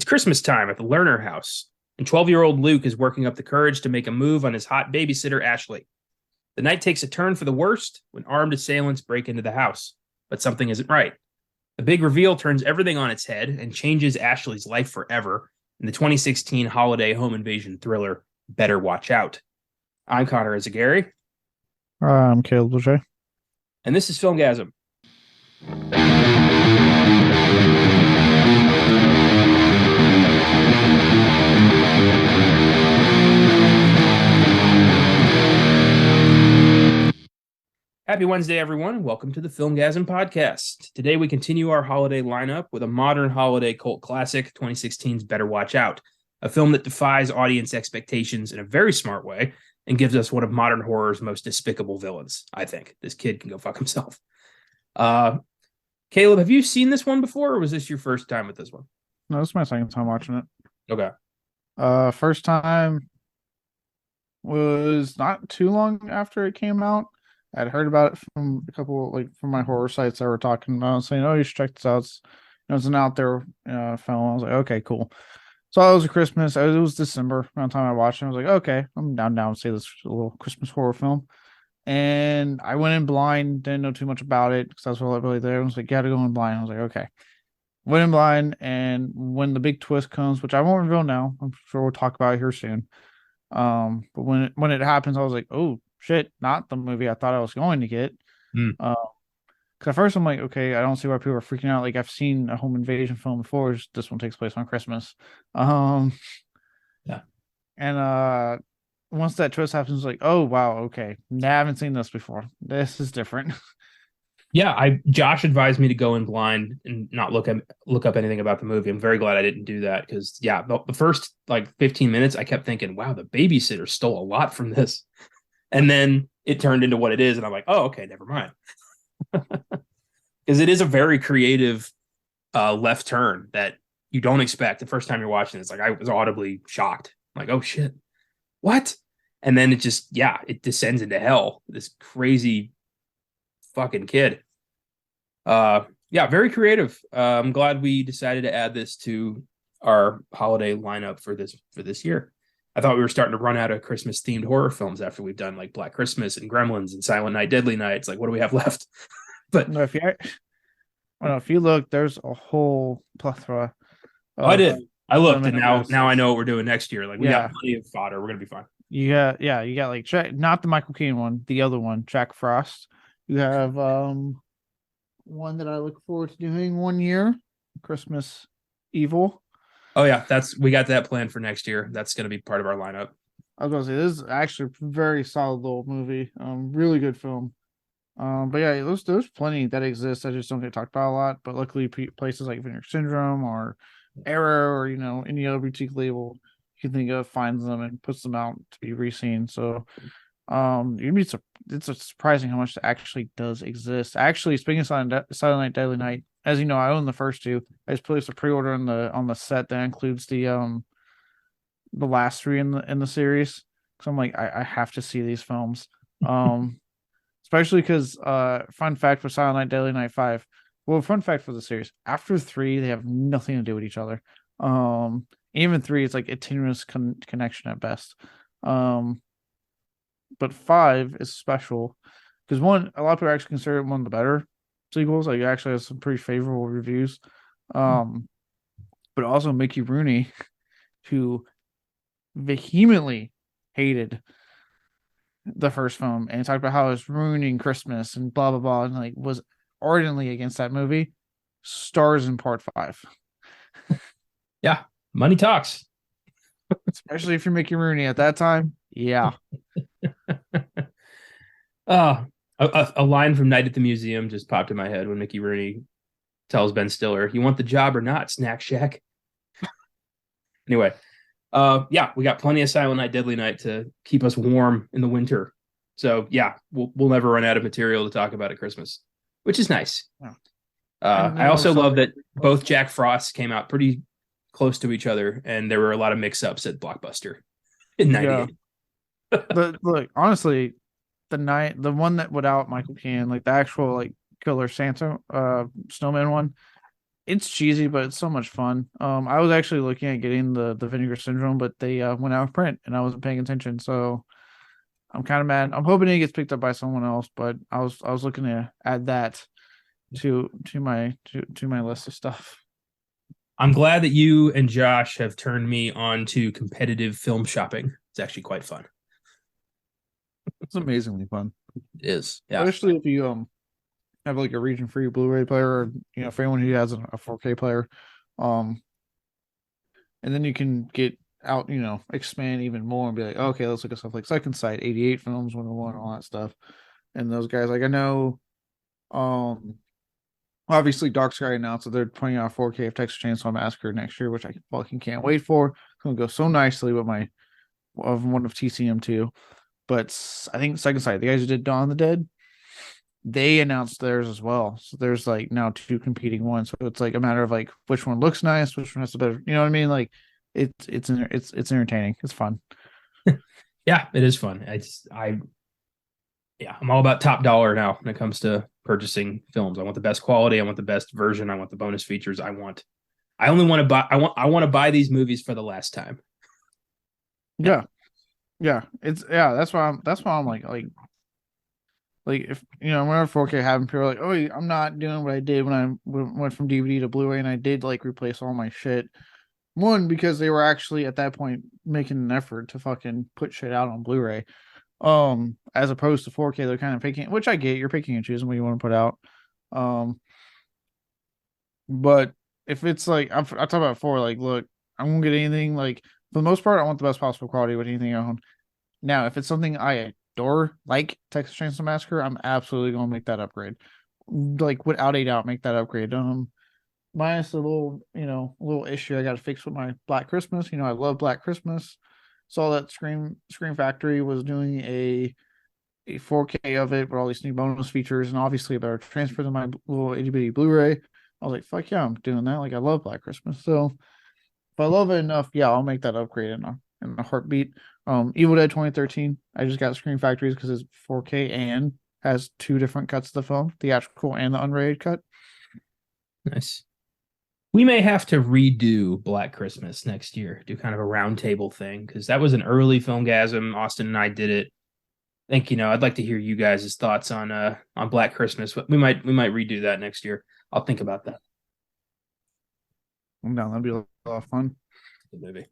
It's Christmas time at the Lerner house, and 12-year-old Luke is working up the courage to make a move on his hot babysitter, Ashley. The night takes a turn for the worst when armed assailants break into the house, but something isn't right. The big reveal turns everything on its head and changes Ashley's life forever in the 2016 holiday home invasion thriller, Better Watch Out. I'm Connor Eyzaguirre. I'm Caleb Lejay. And this is Filmgazm. Happy Wednesday, everyone. Welcome to the Filmgazm podcast. Today, we continue our holiday lineup with a modern holiday cult classic, 2016's Better Watch Out, a film that defies audience expectations in a very smart way and gives us one of modern horror's most despicable villains, I think. This kid can go fuck himself. Caleb, have you seen this one before, or was this your first time with this one? No, this is my second time watching it. Okay. First time was not too long after it came out. I'd heard about it from a couple, from my horror sites that were talking about, saying, "Oh, you should check this out. It's an out there film." I was like, "Okay, cool." So it was Christmas. It was December around the time I watched it. I was like, "Okay, I'm down to see this little Christmas horror film." And I went in blind, didn't know too much about it because I was really there. I was like, "Gotta go in blind." I was like, "Okay." Went in blind, and when the big twist comes, which I won't reveal now, I'm sure we'll talk about it here soon. But when it happens, I was like, "Oh shit, not the movie I thought I was going to get." Mm. Because at first I'm like, okay, I don't see why people are freaking out. Like, I've seen a home invasion film before. This one takes place on Christmas. Yeah. And once that twist happens, like, oh wow, okay, I haven't seen this before. This is different. Yeah, Josh advised me to go in blind and not look up anything about the movie. I'm very glad I didn't do that because the first 15 minutes I kept thinking, wow, the babysitter stole a lot from this. And then it turned into what it is, and I'm like, oh, okay, never mind. Because it is a very creative left turn that you don't expect the first time you're watching. It's like I was audibly shocked. I'm like, oh shit, what? And then it descends into hell. This crazy fucking kid. Very creative. I'm glad we decided to add this to our holiday lineup for this year. I thought we were starting to run out of Christmas themed horror films after we've done like Black Christmas and Gremlins and Silent Night, Deadly Night. It's like, what do we have left? But no, if you look, there's a whole plethora. I did. I looked, and now I know what we're doing next year. Like, we got plenty of fodder. We're gonna be fine. You got like not the Michael Caine one, the other one, Jack Frost. You have one that I look forward to doing one year, Christmas Evil. Oh yeah, we got that planned for next year. That's gonna be part of our lineup. I was gonna say this is actually a very solid little movie. Really good film. But yeah, there's plenty that exist. I just don't get talked about a lot. But luckily, places like Vinegar Syndrome or Error or any other boutique label you can think of finds them and puts them out to be reseen. So it's surprising how much actually does exist. Actually, speaking of Silent Night, Deadly Night, as you know, I own the first two. I just placed a pre-order on the set that includes the last three in the series. So I'm like, I have to see these films. Especially because fun fact for Silent Night, Deadly Night 5. Well, fun fact for the series: after 3, they have nothing to do with each other. Even 3, it's like a tenuous connection at best. But 5 is special because a lot of people actually consider it one of the better sequels. Like, it actually has some pretty favorable reviews. But also Mickey Rooney, who vehemently hated the first film and talked about how it was ruining Christmas and blah blah blah, and like was ardently against that movie, stars in part 5. Yeah, money talks. Especially if you're Mickey Rooney at that time. Yeah. A line from Night at the Museum just popped in my head when Mickey Rooney tells Ben Stiller, "You want the job or not, Snack Shack?" Anyway, we got plenty of Silent Night, Deadly Night to keep us warm in the winter. So yeah, we'll never run out of material to talk about at Christmas, which is nice. Yeah. I also love that both Jack Frosts came out pretty close to each other, and there were a lot of mix-ups at Blockbuster in '98. But look, honestly, the one that without Michael Caine, like the actual like killer Santa snowman one, it's cheesy, but it's so much fun. I was actually looking at getting the Vinegar Syndrome, but they went out of print, and I wasn't paying attention, so I'm kind of mad. I'm hoping it gets picked up by someone else, but I was looking to add that to my list of stuff. I'm glad that you and Josh have turned me on to competitive film shopping. It's actually quite fun. It's amazingly fun, It is. Yeah. especially if you have like a region free Blu-ray player, or for anyone who has a 4K player, um, and then you can get out, expand even more and be like, okay, let's look at stuff like Second Sight, 88 films, 101, all that stuff, and those guys, like I know, um, obviously Dark Sky announced that they're putting out 4K of Texas Chainsaw Massacre next year, which I fucking can't wait for. It's gonna go so nicely with my of one of TCM2. But I think Second Sight, the guys who did Dawn of the Dead, they announced theirs as well. So there's like now two competing ones. So it's like a matter of like which one looks nice, which one has the better. You know what I mean? Like it's entertaining. It's fun. Yeah, it is fun. Yeah, I'm all about top dollar now when it comes to purchasing films. I want the best quality. I want the best version. I want the bonus features. I only want to buy. I want to buy these movies for the last time. Yeah, yeah. That's why I'm like if whenever 4K happened, people are like, oh, I'm not doing what I did when I went from DVD to Blu-ray, and I did like replace all my shit. One, because they were actually at that point making an effort to fucking put shit out on Blu-ray. As opposed to 4K, they're kind of picking, which I get, you're picking and choosing what you want to put out. Um, but if it's like I talk about before, like, look, I won't get anything like for the most part, I want the best possible quality with anything I own. Now, if it's something I adore, like Texas Chainsaw Massacre, I'm absolutely gonna make that upgrade. Like without a doubt, make that upgrade. Minus a little issue I got to fix with my Black Christmas. I love Black Christmas. Saw that Scream Factory was doing a 4K of it with all these new bonus features and obviously a better transfer than my little itty bitty Blu-ray. I was like, fuck yeah, I'm doing that. Like I love Black Christmas. So if I love it enough, yeah, I'll make that upgrade in a heartbeat. Evil Dead 2013. I just got Scream Factories because it's 4K and has two different cuts of the film, the theatrical and the unrated cut. Nice. We may have to redo Black Christmas next year, do kind of a roundtable thing because that was an early Filmgazm. Austin and I did it. I think I'd like to hear you guys' thoughts on Black Christmas. We might redo that next year. I'll think about that. I'm down. That'd be a lot of fun. Good movie.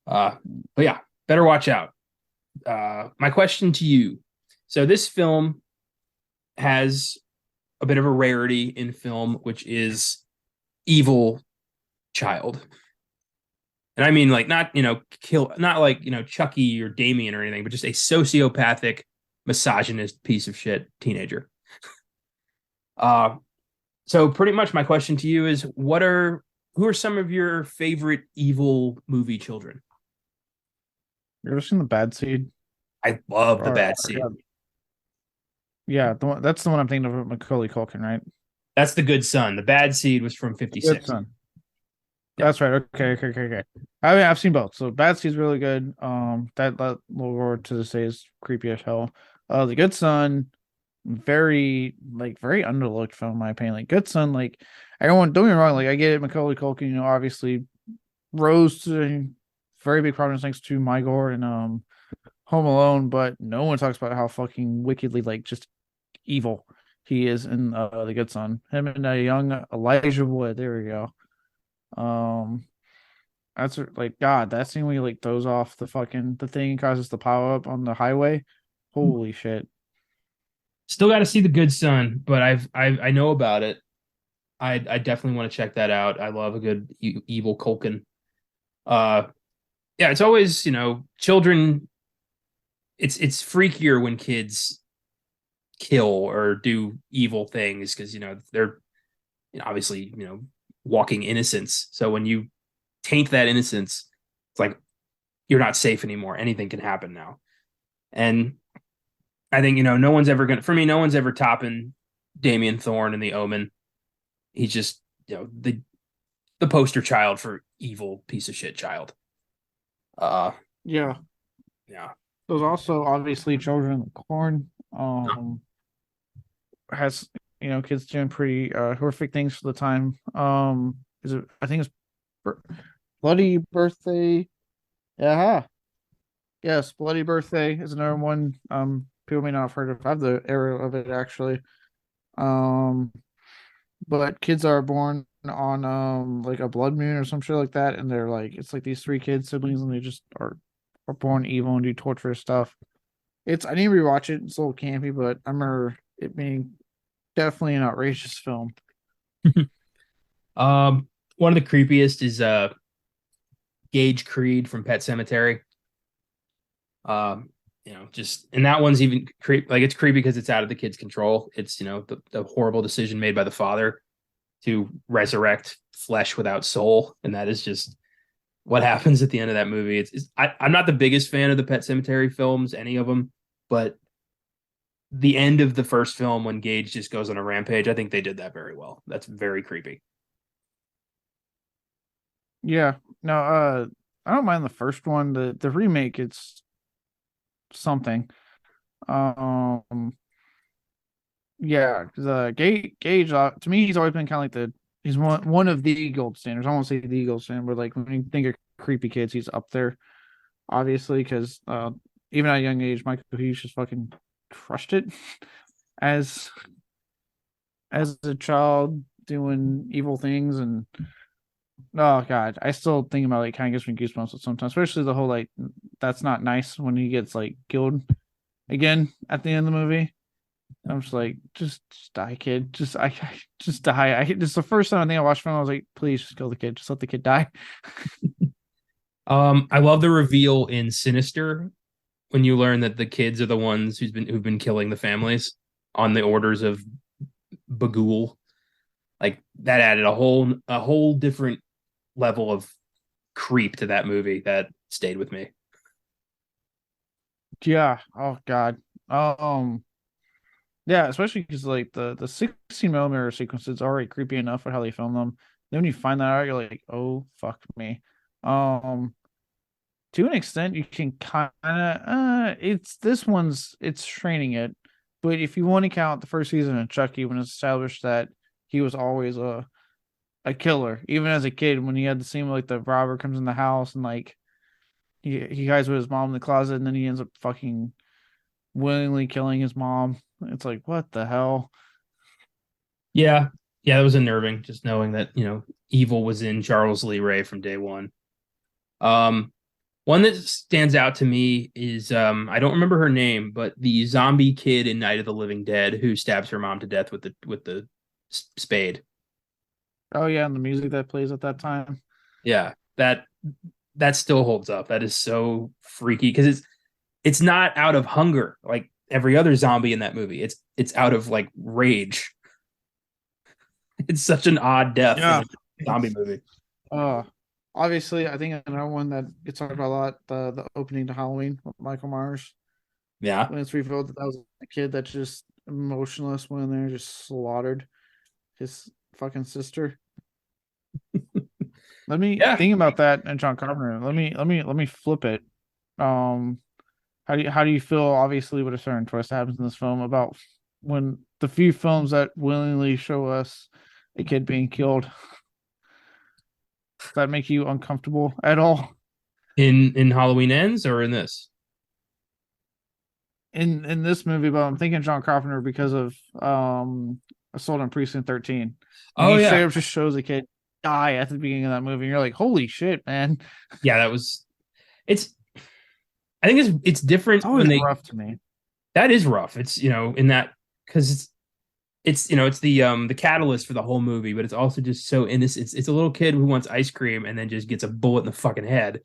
But yeah, better watch out. My question to you. So this film has a bit of a rarity in film, which is evil child. And I mean like not, kill not like, Chucky or Damien or anything, but just a sociopathic, misogynist piece of shit teenager. Uh so pretty much my question to you is who are some of your favorite evil movie children? You ever seen The Bad Seed? I love The Or, Bad Seed. yeah, that's the one I'm thinking of, Macaulay Culkin, right? That's The Good Son. The Bad Seed was from Good 56. son. Yeah. That's right. Okay. I mean, I've seen both. So Bad Seed's really good. That Little Roar to this day is creepy as hell. The Good Son, very underlooked film in my opinion. Like Good Son, like everyone, don't get me wrong, like I get it, Macaulay Culkin, obviously rose to very big prominence thanks to My Gore and Home Alone, but no one talks about how fucking wickedly like just evil he is in The Good Son. Him and a young Elijah Wood. There we go. Um, that's like God. That scene where he like throws off the thing and causes the power up on the highway. Holy shit! Still got to see The Good Son, but I know about it. I definitely want to check that out. I love a good evil Culkin. Uh, yeah, it's always children. It's freakier when kids kill or do evil things because they're obviously walking innocence. So when you taint that innocence, it's like you're not safe anymore. Anything can happen now. And I think no one's ever gonna for me. No one's ever topping Damien Thorne in The Omen. He's just the poster child for evil piece of shit child. Uh, Yeah. yeah. There's also obviously Children of the Corn. Has kids doing pretty horrific things for the time. Is it? I think it's Bloody Birthday. Yeah. Yes, Bloody Birthday is another one. People may not have heard of. I have the era of it actually. Um, but kids are born on like a blood moon or some shit like that, and they're like it's like these three kids siblings, and they just are born evil and do torturous stuff. I need to rewatch it. It's a little campy, but I remember it being definitely an outrageous film. Um, one of the creepiest is Gage Creed from Pet Cemetery. Just and that one's even like it's creepy because it's out of the kid's control. It's the horrible decision made by the father to resurrect flesh without soul, and that is just what happens at the end of that movie. I'm not the biggest fan of the Pet Cemetery films, any of them, but the end of the first film when Gage just goes on a rampage, I think they did that very well. That's very creepy. Yeah, no, I don't mind the first one. The remake, it's something. Um, yeah, the Gage to me, he's always been kind of like he's one of the gold standards. I won't say the gold standard, but like when you think of creepy kids, he's up there, obviously, because even at a young age, Michael Hughes just fucking crushed it as as a child doing evil things. And oh god, I still think about it, kind of gives me goosebumps sometimes, especially the whole like that's not nice when he gets like killed again at the end of the movie. I'm just like, just die, kid. Just die. This is the first time I think I watched film. I was like, please just kill the kid. Just let the kid die. I love the reveal in Sinister when you learn that the kids are the ones who've been killing the families on the orders of Bagul. Like that added a whole different level of creep to that movie that stayed with me. Yeah. Oh god. Um. Yeah, especially because like the 16 millimeter sequences are already creepy enough with how they film them. Then when you find that out, you're like, oh fuck me. Um. To an extent, you can kind of it's training it, but if you want to count the first season of Chucky, when it's established that he was always a killer, even as a kid, when he had the scene where like the robber comes in the house and like he hides with his mom in the closet, and then he ends up fucking willingly killing his mom. It's like, what the hell? Yeah, yeah, that was unnerving. Just knowing that evil was in Charles Lee Ray from day one. Um, One that stands out to me is I don't remember her name, but the zombie kid in Night of the Living Dead who stabs her mom to death with the spade. Oh yeah, and the music that plays at that time. Yeah, that still holds up. That is so freaky because it's not out of hunger like every other zombie in that movie. It's out of like rage. It's such an odd death in Yeah, a zombie movie. uh obviously I think another one that gets talked about a lot, the opening to Halloween with Michael Myers, Yeah. when it's revealed that was a kid that's just emotionless when they're just slaughtered his fucking sister. Let me Yeah. think about that and John Carpenter. Let me flip it. Um, how do you feel? Obviously, with a certain twist that happens in this film about when the few films that willingly show us a kid being killed. Does that make you uncomfortable at all? In Halloween Ends or in this? In this movie, but I'm thinking John Carpenter because of Assault on Precinct 13. When Oh he yeah. straight up just shows a kid die at the beginning of that movie, and you're like, holy shit, man. Yeah, that was it's I think it's It's different always when they rough to me. that is rough. It's in that because it's the catalyst for the whole movie, but it's also just so innocent. It's a little kid who wants ice cream and then just gets a bullet in the fucking head.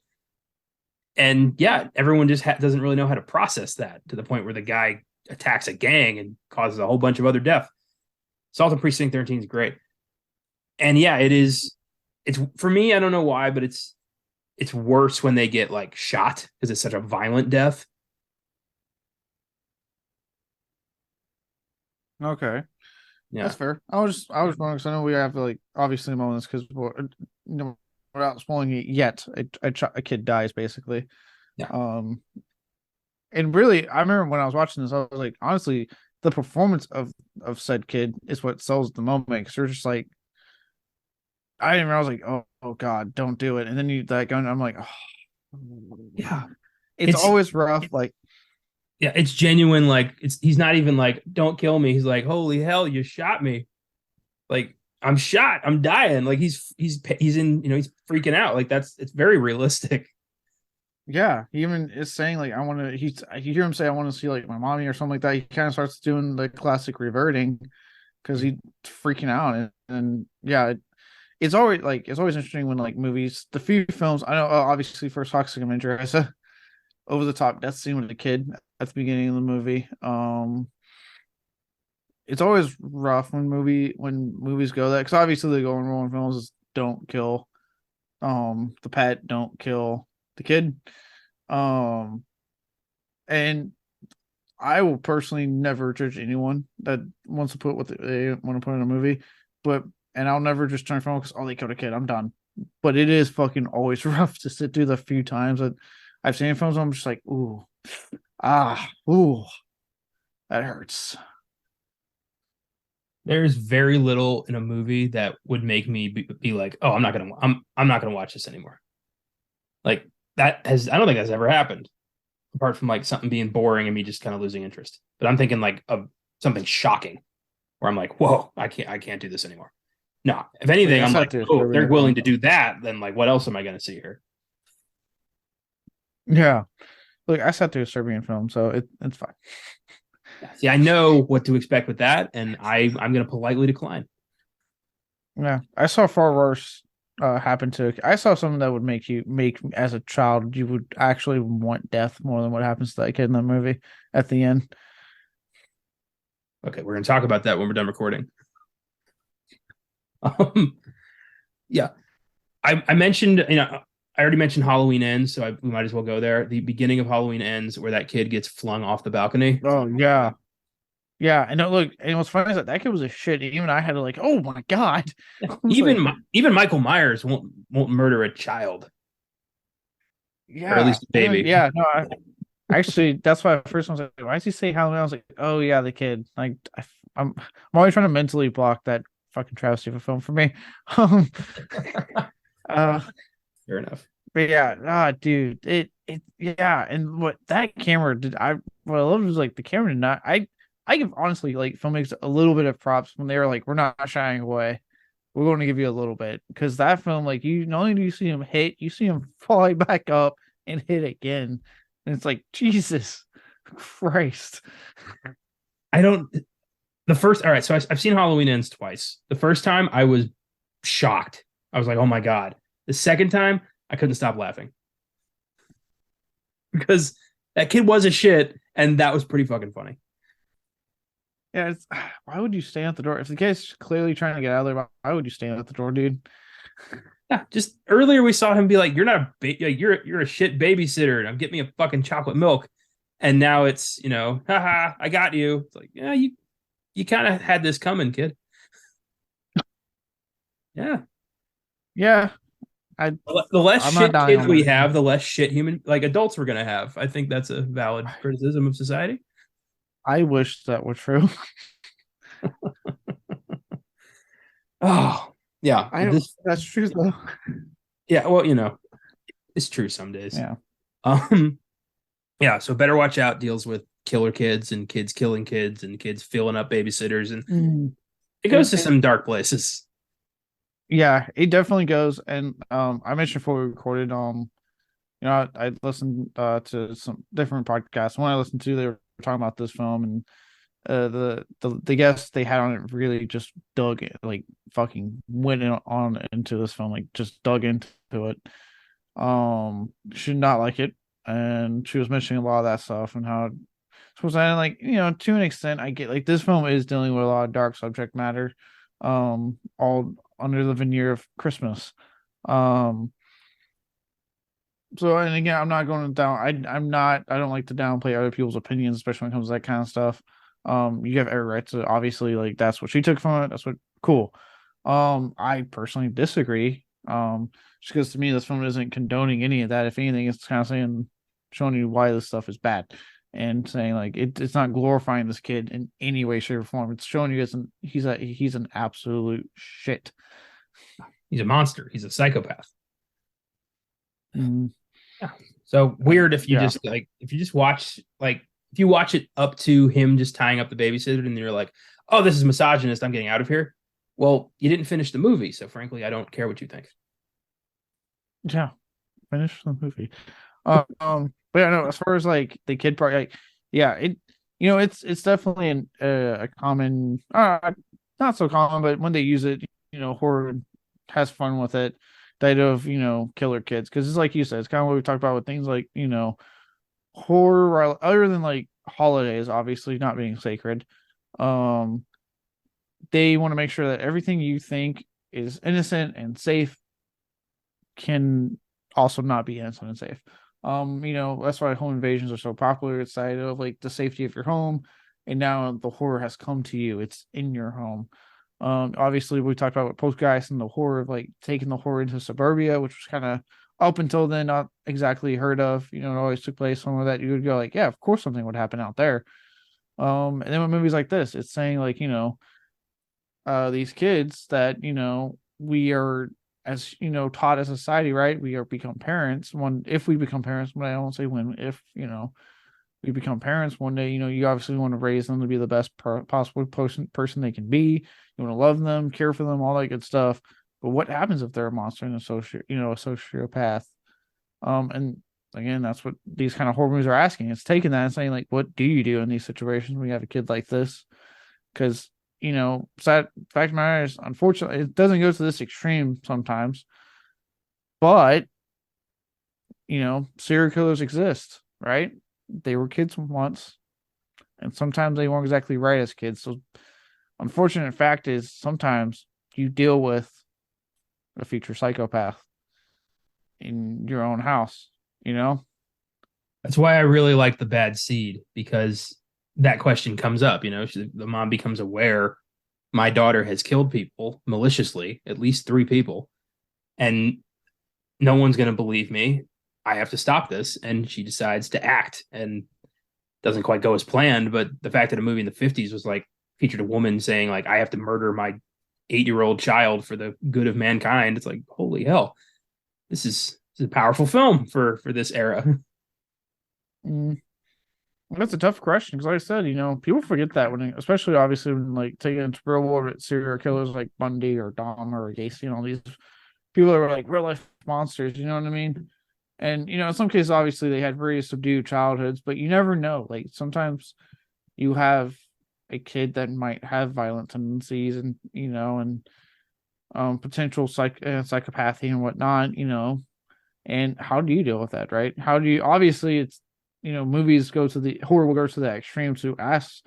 And yeah, everyone just doesn't really know how to process that to the point where the guy attacks a gang and causes a whole bunch of other death. Assault on Precinct 13 is great. And yeah, it is. It's for me. I don't know why, but it's worse when they get like shot because it's such a violent death. Okay. Yeah, That's fair. I was wrong because I know we have like obviously moments because without spoiling it yet, a kid dies basically. yeah. Um, and really, I remember when I was watching this, I was like, honestly, the performance of said kid is what sells the moment. Because you're just like, I didn't realize like, oh God, don't do it. And then you like, I'm like, Yeah. it's It's always rough. Like, yeah, it's genuine. Like he's not even like, don't kill me. He's like, holy hell, you shot me. Like I'm shot. I'm dying. Like he's in, he's freaking out. Like it's very realistic. yeah, he even is saying like, I want to. You hear him say, I want to see like my mommy or something like that. He kind of starts doing the classic reverting because he's freaking out, and yeah, it's always interesting when like movies, the few films I know, obviously first Toxic Avenger has a over the top death scene with the kid at the beginning of the movie. It's always rough when movies go that, because obviously the going rule in films is don't kill the pet, don't kill the kid. Um and I will personally never judge anyone that wants to put what they want to put in a movie, but and I'll never just turn from because they killed a kid. I'm done. But it is fucking always rough to sit through the few times that I've seen films. I'm just like, ooh, ooh, that hurts. There's very little in a movie that would make me be like, oh, I'm not gonna watch this anymore. Like I don't think that's ever happened, apart from like something being boring and me just kind of losing interest. But I'm thinking like of something shocking where I'm like, whoa, I can't do this anymore. No, if Like anything, I I'm sat like, through a oh, they're Serbian willing film. to do that. Then like, what else am I going to see here? Yeah, like I sat through a Serbian film, so it's fine. Yeah. See, I know what to expect with that, and I'm going to politely decline. Yeah, I saw far worse happen to. I saw something that would make as a child you would actually want death more than what happens to that kid in the movie at the end. Okay, we're going to talk about that when we're done recording. Um, yeah, I mentioned, I already mentioned Halloween Ends, so we might as well go there. The beginning of Halloween Ends, where that kid gets flung off the balcony. Oh yeah, yeah. And look, and what's funny is that kid was a shit. Even I had to like, oh my god. I was like, Even Michael Myers won't murder a child, or at yeah, least a baby. yeah. No, actually, that's why at first I was like, why does he say Halloween? I was like, oh yeah, the kid. Like, I'm always trying to mentally block that fucking travesty of a film for me. Um, uh, Fair enough. but yeah, dude, yeah, and what that camera did, what I loved was like the camera did not. I give honestly like filmmakers a little bit of props when they were like, we're not shying away. We're going to give you a little bit because that film, like, you not only do you see him hit, you see him fall back up and hit again, and it's like Jesus Christ. I don't. The first, all right. So I've seen Halloween Ends twice. The first time I was shocked. I was like, oh my god. The second time I couldn't stop laughing because that kid was a shit, and that was pretty fucking funny. Yeah, why would you stand at the door if the guy's clearly trying to get out of there? Why would you stand at the door, dude? Yeah, just earlier we saw him be like, "You're not a you're a shit babysitter. Now get me a fucking chocolate milk." And now it's haha, I got you. It's like, yeah, you kind of had this coming, kid. Yeah. Yeah, I The less I'm not shit dying kids on we that. have, the less shit human like adults we're gonna have. I think that's a valid criticism of society. I wish that were true. Oh, yeah. I don't. This, That's true though. yeah. Well, it's true some days. Yeah. Um, yeah. So Better Watch Out deals with killer kids and kids killing kids and kids filling up babysitters, and Mm. it goes to some dark places. Yeah, it definitely goes. And I mentioned before we recorded, I listened to some different podcasts. One I listened to, they were talking about this film, and the guests they had on it really just dug it, like fucking went on into this film, like just dug into it. She did not like it, and she was mentioning a lot of that stuff and how suppose I like, to an extent I get like this film is dealing with a lot of dark subject matter, all under the veneer of Christmas. Um so, and again, I'm not going down. I'm not. I don't like to downplay other people's opinions, especially when it comes to that kind of stuff. You have every right to obviously like that's what she took from it. That's what cool. I personally disagree. Just because to me this film isn't condoning any of that. If anything, it's kind of saying, showing you why this stuff is bad. and saying like it's not glorifying this kid in any way, shape, or form. It's showing you he's an absolute shit. He's a monster. He's a psychopath. Mm, Yeah. So weird if you yeah, just like if you just watch like if you watch it up to him just tying up the babysitter and you're like, oh, this is misogynist. I'm getting out of here. Well, you didn't finish the movie, so frankly, I don't care what you think. yeah. Finish the movie. But yeah, no. As far as like the kid part, like, yeah, it's definitely a common, not so common, but when they use it, horror has fun with it. The idea of killer kids, because it's like you said, it's kind of what we talked about with things like horror, other than like holidays, obviously not being sacred. Um, they want to make sure that everything you think is innocent and safe can also not be innocent and safe. That's why home invasions are so popular. It's side of like the safety of your home, and now the horror has come to you. It's in your home. Obviously, we talked about with Poltergeist and the horror of like taking the horror into suburbia, which was kind of up until then not exactly heard of. It always took place somewhere that you would go like, yeah, of course something would happen out there. And then with movies like this, it's saying like, these kids that we are, as taught as a society, right, we are become parents one if we become parents, but I don't say when, if we become parents one day, you obviously want to raise them to be the best possible person they can be. You want to love them, care for them, all that good stuff. But what happens if they're a monster and a sociopath? And again, that's what these kind of horror movies are asking. It's taking that and saying like, what do you do in these situations when you have a kid like this? Because sad fact of my matter is, unfortunately, it doesn't go to this extreme sometimes, but serial killers exist, right? They were kids once, and sometimes they weren't exactly right as kids. So, unfortunate fact is, sometimes you deal with a future psychopath in your own house. You know, That's why I really like the bad seed because that question comes up. The mom becomes aware my daughter has killed people maliciously, at least three people, and no one's going to believe me. I have to stop this. And she decides to act and doesn't quite go as planned. But the fact that a movie in the 50s was like featured a woman saying, like, I have to murder my 8-year-old child for the good of mankind. It's like, holy hell, this is a powerful film for this era. mm, that's a tough question because, like I said, people forget that when, especially obviously when like taking into real world serial killers like Bundy or Dahmer or Gacy, these people are like real life monsters. You know what I mean? And in some cases, obviously they had very subdued childhoods, but you never know. Like sometimes you have a kid that might have violent tendencies, and potential psychopathy and whatnot. And how do you deal with that, right? How do you? Obviously, it's movies go to the horror will go to the extreme to ask.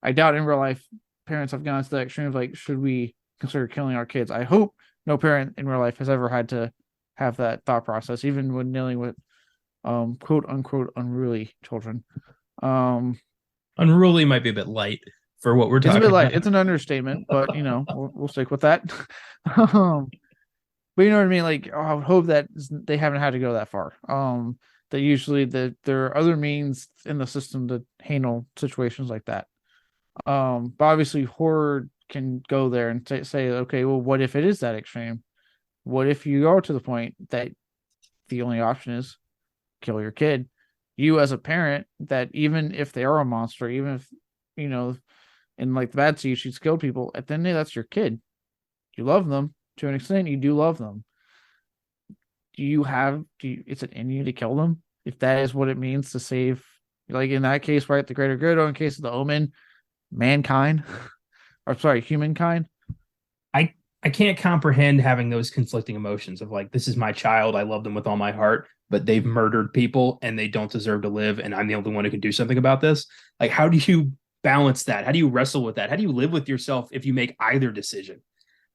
I doubt in real life parents have gone to the extreme of like, should we consider killing our kids? I hope no parent in real life has ever had to have that thought process, even when dealing with quote unquote unruly children. Um Unruly might be a bit light for what we're it's a bit talking like, about. it's an understatement, but we'll stick with that. um but you know what I mean? Like, oh, I would hope that they haven't had to go that far. That usually there are other means in the system to handle situations like that. But obviously horror can go there and say, okay, well, what if it is that extreme? What if you are to the point that the only option is kill your kid? You as a parent, that even if they are a monster, even if you know, in like the bad seed, she's killed people. At the end of the day, that's your kid. You love them to an extent. You do love them. Is it in you to kill them? If that is what it means to save, like in that case, right, the greater good, or in case of the Omen, mankind, or sorry, humankind. I I can't comprehend having those conflicting emotions of like, this is my child, I love them with all my heart, but they've murdered people and they don't deserve to live, and I'm the only one who can do something about this. Like, how do you balance that? How do you wrestle with that? How do you live with yourself if you make either decision?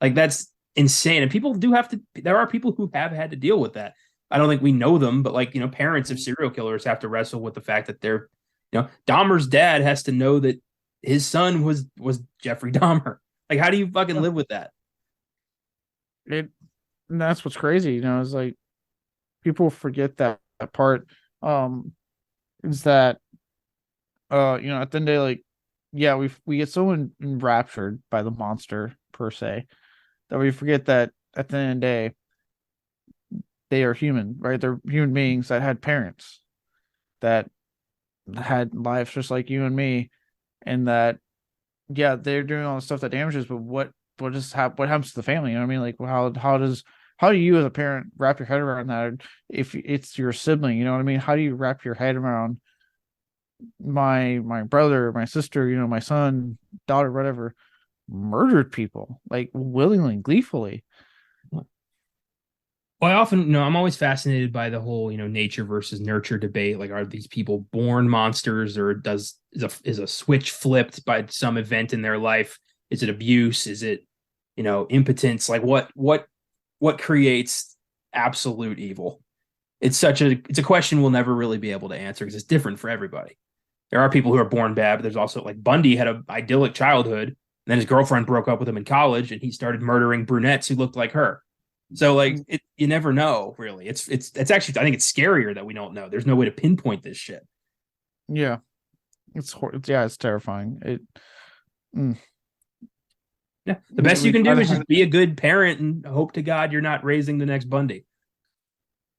Like, that's insane. And people do have to, there are people who have had to deal with that. I don't think we know them, but like, parents of serial killers have to wrestle with the fact that they're, Dahmer's dad has to know that his son was Jeffrey Dahmer. Like, how do you fucking live with that? It and that's what's crazy, is like people forget that part. Um, is that at the end of the day, like, yeah, we get so enraptured by the monster per se that we forget that at the end of the day, they are human, right? They're human beings that had parents that had lives just like you and me, and that yeah, they're doing all the stuff that damages, but what happens to the family? You know what I mean? Like how do you as a parent wrap your head around that if it's your sibling? You know what I mean? How do you wrap your head around my brother, my sister, my son, daughter, whatever, murdered people like willingly, gleefully? Well, I often, I'm always fascinated by the whole, nature versus nurture debate. Like, are these people born monsters, or is a switch flipped by some event in their life? Is it abuse? Is it, impotence? Like, what creates absolute evil? It's a question we'll never really be able to answer because it's different for everybody. There are people who are born bad, but there's also like Bundy had an idyllic childhood, and then his girlfriend broke up with him in college, and he started murdering brunettes who looked like her. So like you never know really. It's actually I think it's scarier that we don't know. There's no way to pinpoint this shit. Yeah, it's terrifying. Mm. Yeah, the best you can do is just be a good parent and hope to God you're not raising the next Bundy.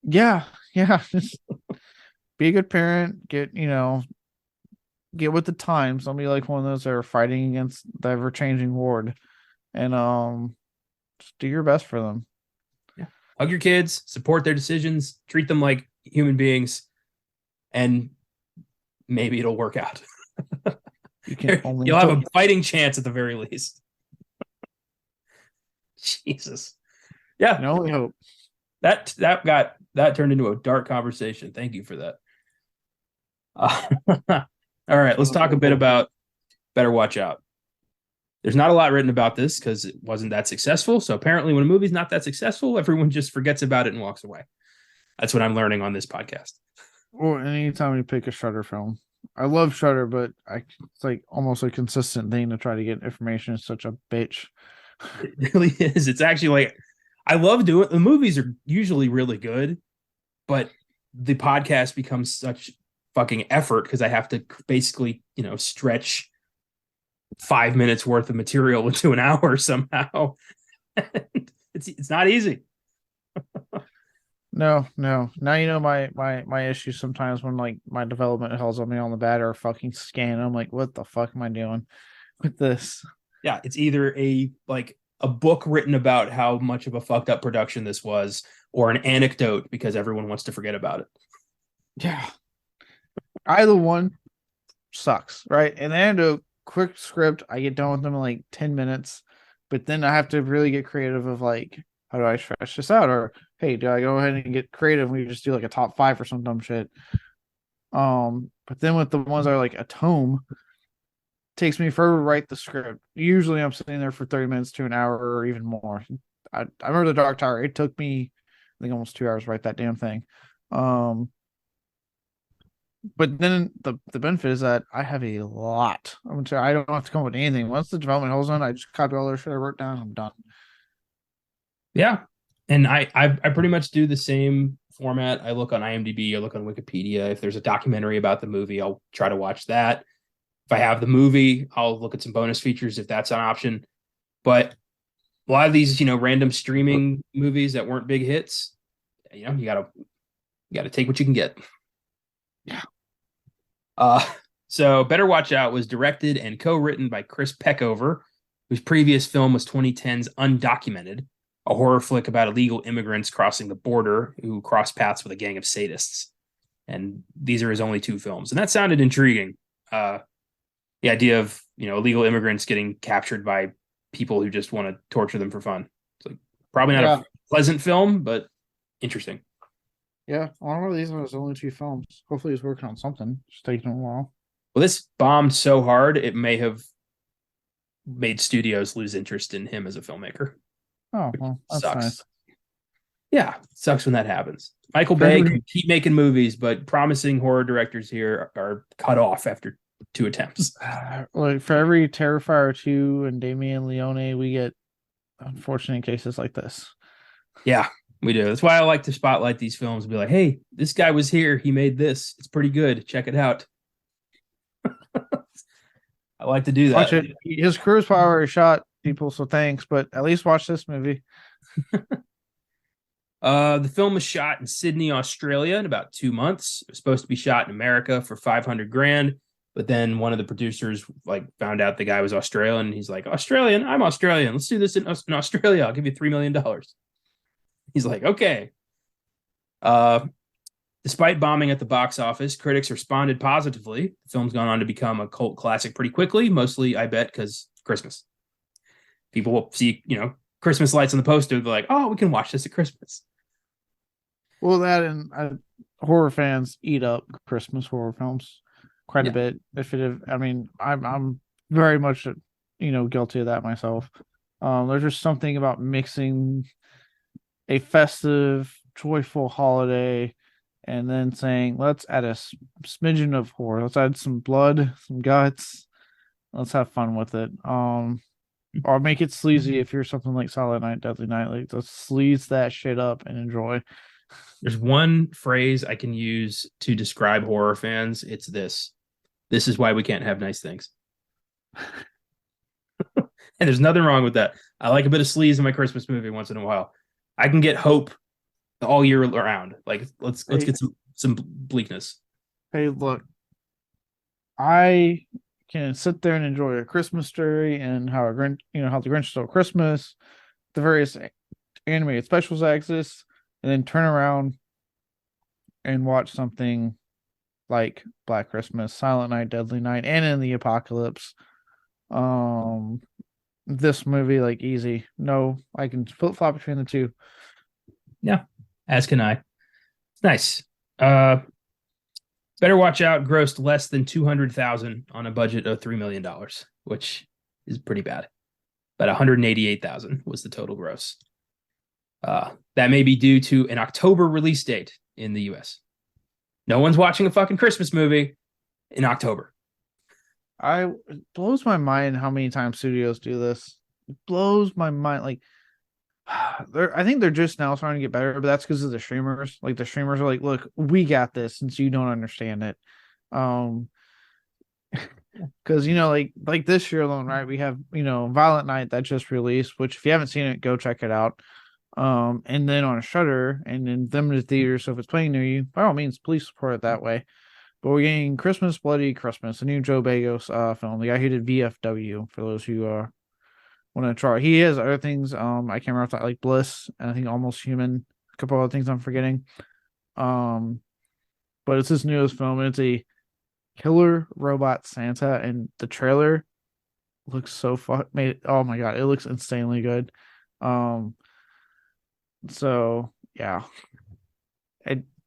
Yeah, just be a good parent. Get with the times. Don't be like one of those that are fighting against the ever changing horde, and just do your best for them. Yeah, hug your kids, support their decisions, treat them like human beings, and maybe it'll work out. You'll have a fighting chance at the very least. Jesus. Yeah. I only hope. That turned into a dark conversation. Thank you for that. All right, let's talk a bit about Better Watch Out. There's not a lot written about this because it wasn't that successful. So apparently when a movie's not that successful, everyone just forgets about it and walks away. That's what I'm learning on this podcast. Well, anytime you pick a Shudder film, I love Shudder, but it's like almost a consistent thing to try to get information. It's such a bitch. It really is. It's actually like I love doing the movies are usually really good, but the podcast becomes such fucking effort because I have to basically, stretch 5 minutes worth of material into an hour somehow. It's not easy. No. Now my issue sometimes when like my development hells on me on the bat or fucking scan. I'm like, what the fuck am I doing with this? Yeah, it's either a book written about how much of a fucked up production this was, or an anecdote because everyone wants to forget about it. Yeah. Either one sucks, right? And then a quick script, I get done with them in like 10 minutes, but then I have to really get creative of like, how do I stretch this out? Or hey, do I go ahead and get creative and we just do like a top 5 or some dumb shit? But then with the ones that are like a tome, takes me forever to write the script. Usually I'm sitting there for 30 minutes to an hour or even more. I remember The Dark Tower. It took me, I think, almost 2 hours to write that damn thing. But then the benefit is that I have a lot. I don't have to come up with anything. Once the development holds on, I just copy all the shit I wrote down. I'm done. Yeah, and I pretty much do the same format. I look on IMDb, I look on Wikipedia. If there's a documentary about the movie, I'll try to watch that. If I have the movie, I'll look at some bonus features if that's an option. But a lot of these, random streaming movies that weren't big hits, you gotta take what you can get. Yeah. So Better Watch Out was directed and co-written by Chris Peckover, whose previous film was 2010's Undocumented, a horror flick about illegal immigrants crossing the border who cross paths with a gang of sadists. And these are his only 2 films. And that sounded intriguing. The idea of, illegal immigrants getting captured by people who just want to torture them for fun. It's like probably not a pleasant film, but interesting. Yeah, one of these are his only 2 films. Hopefully he's working on something. It's taking a while. Well, this bombed so hard, it may have made studios lose interest in him as a filmmaker. Oh, well, that sucks. Nice. Yeah, sucks when that happens. Michael Bay can keep making movies, but promising horror directors here are cut off after 2 attempts. Like for every Terrifier 2 and Damien Leone, we get unfortunate cases like this. Yeah, we do. That's why I like to spotlight these films and be like, hey, this guy was here. He made this. It's pretty good. Check it out. I like to do Watch that. it. His cruise power shot people, so thanks. But at least watch this movie. The film was shot in Sydney, Australia in about 2 months. It was supposed to be shot in America for 500 grand. But then one of the producers like found out the guy was Australian. And he's like, Australian, I'm Australian. Let's do this in Australia. I'll give you $3 million. He's like, okay. Uh, Despite bombing at the box office, critics responded positively. The film's gone on to become a cult classic pretty quickly, mostly, I bet, because Christmas. People will see, Christmas lights on the poster. They're like, oh, we can watch this at Christmas. Well, that and horror fans eat up Christmas horror films quite a bit. I mean, I'm very much guilty of that myself. There's just something about mixing a festive, joyful holiday and then saying, let's add a smidgen of horror. Let's add some blood, some guts. Let's have fun with it. Or make it sleazy if you're something like Silent Night, Deadly Night. Like, let's sleaze that shit up and enjoy. There's one phrase I can use to describe horror fans. It's this. This is why we can't have nice things. And there's nothing wrong with that. I like a bit of sleaze in my Christmas movie once in a while. I can get hope all year around. Like let's get some bleakness. Hey, look, I can sit there and enjoy a Christmas story and how how the Grinch stole Christmas, the various animated specials that exist, and then turn around and watch something like Black Christmas, Silent Night, Deadly Night, and In the Apocalypse. This movie, like, easy. No, I can flip flop between the two. Yeah, as can I. It's nice. Better Watch Out grossed less than 200,000 on a budget of $3 million, which is pretty bad. But 188,000 was the total gross. That may be due to an October release date in the US. No one's watching a fucking Christmas movie in October. It blows my mind how many times studios do this. It blows my mind. Like, I think they're just now starting to get better, but that's because of the streamers. Like, the streamers are like, look, we got this since you don't understand it. Because like this year alone, right? We have Violent Night that just released, which if you haven't seen it, go check it out. And then on a Shudder, and then them in the theater. So if it's playing near you, by all means, please support it that way. But we're getting Christmas Bloody Christmas, a new Joe Bagos film. The guy who did VFW, for those who want to try. He has other things. I can't remember if that, like Bliss, and I think Almost Human. A couple other things I'm forgetting. But it's his newest film, and it's a killer robot Santa, and the trailer looks so oh my god, it looks insanely good. So yeah,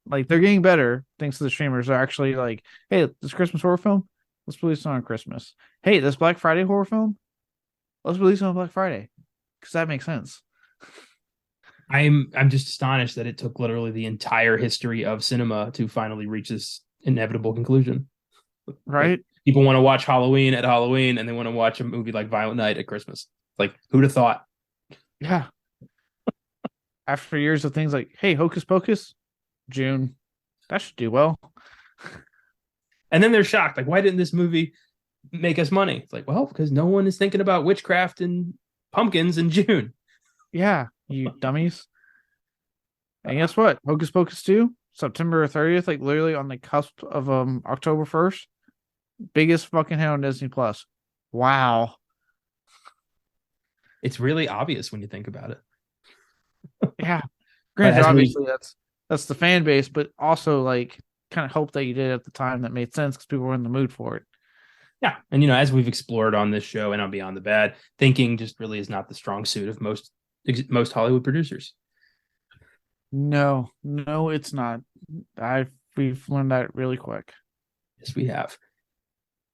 like, they're getting better thanks to the streamers. They're actually like, hey, this Christmas horror film, let's release it on Christmas. Hey, this Black Friday horror film, let's release it on Black Friday, because that makes sense. I'm just astonished that it took literally the entire history of cinema to finally reach this inevitable conclusion. Right? Like, people want to watch Halloween at Halloween, and they want to watch a movie like Violent Night at Christmas. Like, who'd have thought? Yeah. After years of things like, hey, Hocus Pocus, June, that should do well. And then they're shocked. Like, why didn't this movie make us money? It's like, well, because no one is thinking about witchcraft and pumpkins in June. Yeah, you dummies. And guess what? Hocus Pocus 2, September 30th, like literally on the cusp of October 1st. Biggest fucking hit on Disney Plus. Wow. It's really obvious when you think about it. Yeah. Granted, obviously that's the fan base, but also like kind of hope that you did at the time that made sense because people were in the mood for it. Yeah. And as we've explored on this show and on Beyond the Bad, thinking just really is not the strong suit of most Hollywood producers. No, it's not. We've learned that really quick. Yes, we have.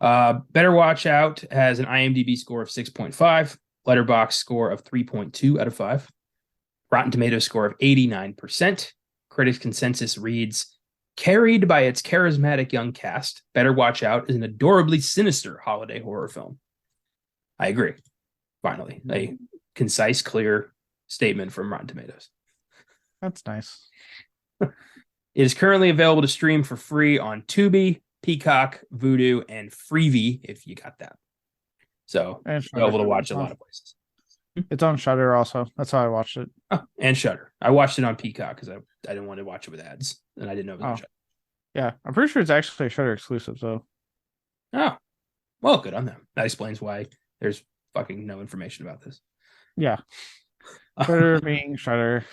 Better Watch Out has an IMDb score of 6.5, Letterboxd score of 3.2 out of 5, Rotten Tomatoes score of 89%. Critics' consensus reads, carried by its charismatic young cast, Better Watch Out is an adorably sinister holiday horror film. I agree. Finally, a concise, clear statement from Rotten Tomatoes. That's nice. It is currently available to stream for free on Tubi, Peacock, Vudu, and Freevee, if you got that. So And you're able Shudder. to watch a Oh, lot of places. it's on Shudder also. That's how I watched it. Oh, and Shutter. I watched it on Peacock because I didn't want to watch it with ads, and I didn't know it was on Oh, Shutter. yeah. I'm pretty sure it's actually a Shudder exclusive, so Oh, well, good on them. That explains why there's fucking no information about this. yeah. Shudder being Shudder.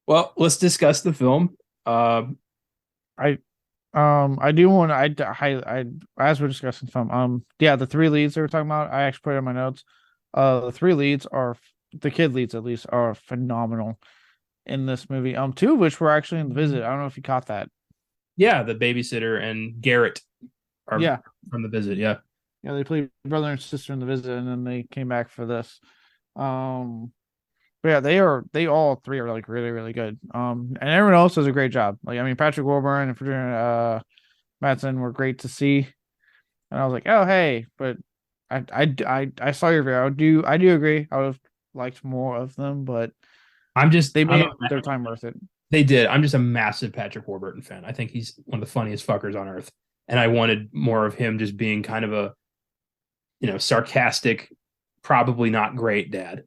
Well, let's discuss the film. I I do want I as we're discussing film, yeah, the three leads that we're talking about, I actually put it in my notes. The three leads are the kid leads at least are phenomenal in this movie. Two of which were actually in the visit. I don't know if you caught that. Yeah, the babysitter and Garrett are Yeah. from the visit. Yeah. Yeah, they played brother and sister in the visit, and then they came back for this. Um, but yeah, they all three are like really, really good. And everyone else does a great job. Like, I mean, Patrick Warburton and Virginia Madsen were great to see. And I was like, oh hey, but I saw your video. I do agree. I would have liked more of them, but I'm just they I'm made a, their time worth it. they did. I'm just a massive Patrick Warburton fan. I think he's one of the funniest fuckers on earth. And I wanted more of him just being kind of a, sarcastic, probably not great dad.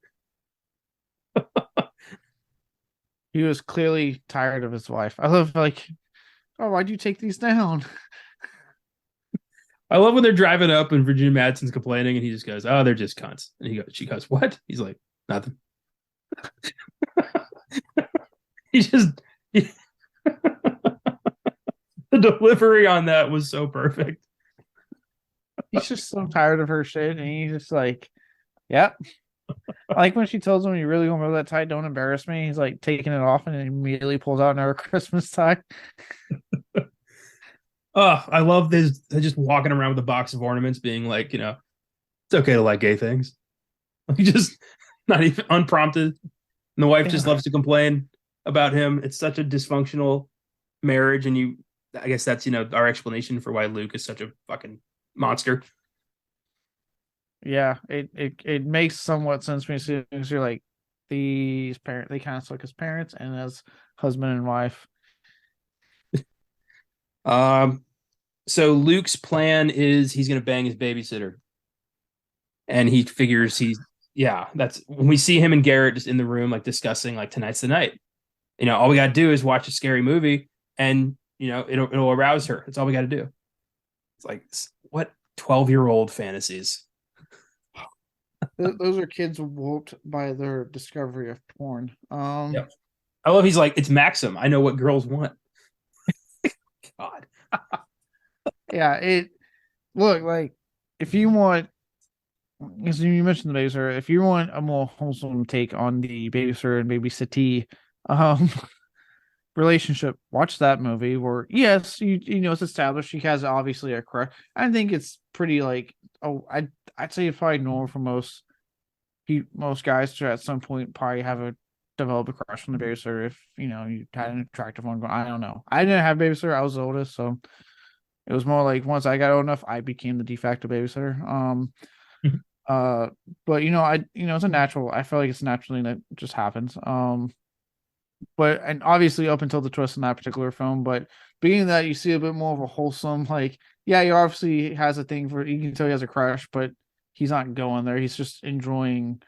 He was clearly tired of his wife. I love like, oh, why'd you take these down? I love when they're driving up and Virginia Madsen's complaining and he just goes, "Oh, they're just cunts." And she goes, "What?" He's like, "Nothing." he just he, the delivery on that was so perfect. He's just so tired of her shit, and he's just like, yep. Like when she tells him, "You really gonna wear that tie? Don't embarrass me." He's like taking it off, and then immediately pulls out another Christmas tie. Oh, I love this. They're just walking around with a box of ornaments, being like, it's okay to like gay things. Like just not even unprompted. And the wife just loves to complain about him. It's such a dysfunctional marriage, and I guess that's our explanation for why Luke is such a fucking monster. Yeah, it makes somewhat sense when you're like these parents. They kind of suck as parents and as husband and wife. So Luke's plan is he's gonna bang his babysitter, and he figures that's when we see him and Garrett just in the room like discussing like tonight's the night. All we gotta do is watch a scary movie, and it'll arouse her. That's all we gotta do. It's like what 12-year-old fantasies. Those are kids warped by their discovery of porn. Yep. I love he's like, it's Maxim. I know what girls want. God. Yeah, it look like if you want, because you mentioned the babysitter, if you want a more wholesome take on the babysitter and babysittee relationship, watch that movie where yes, you know it's established she has obviously a crush. I think it's pretty like I'd say it's probably normal for most guys to at some point probably develop a crush on the babysitter if you had an attractive one. I don't know. I didn't have a babysitter. I was the oldest, so it was more like once I got old enough, I became the de facto babysitter. But it's a natural. I feel like it's naturally that just happens. But and obviously up until the twist in that particular film, but being that you see a bit more of a wholesome, like yeah, he obviously has a thing for. You can tell he has a crush, but he's not going there. He's just enjoying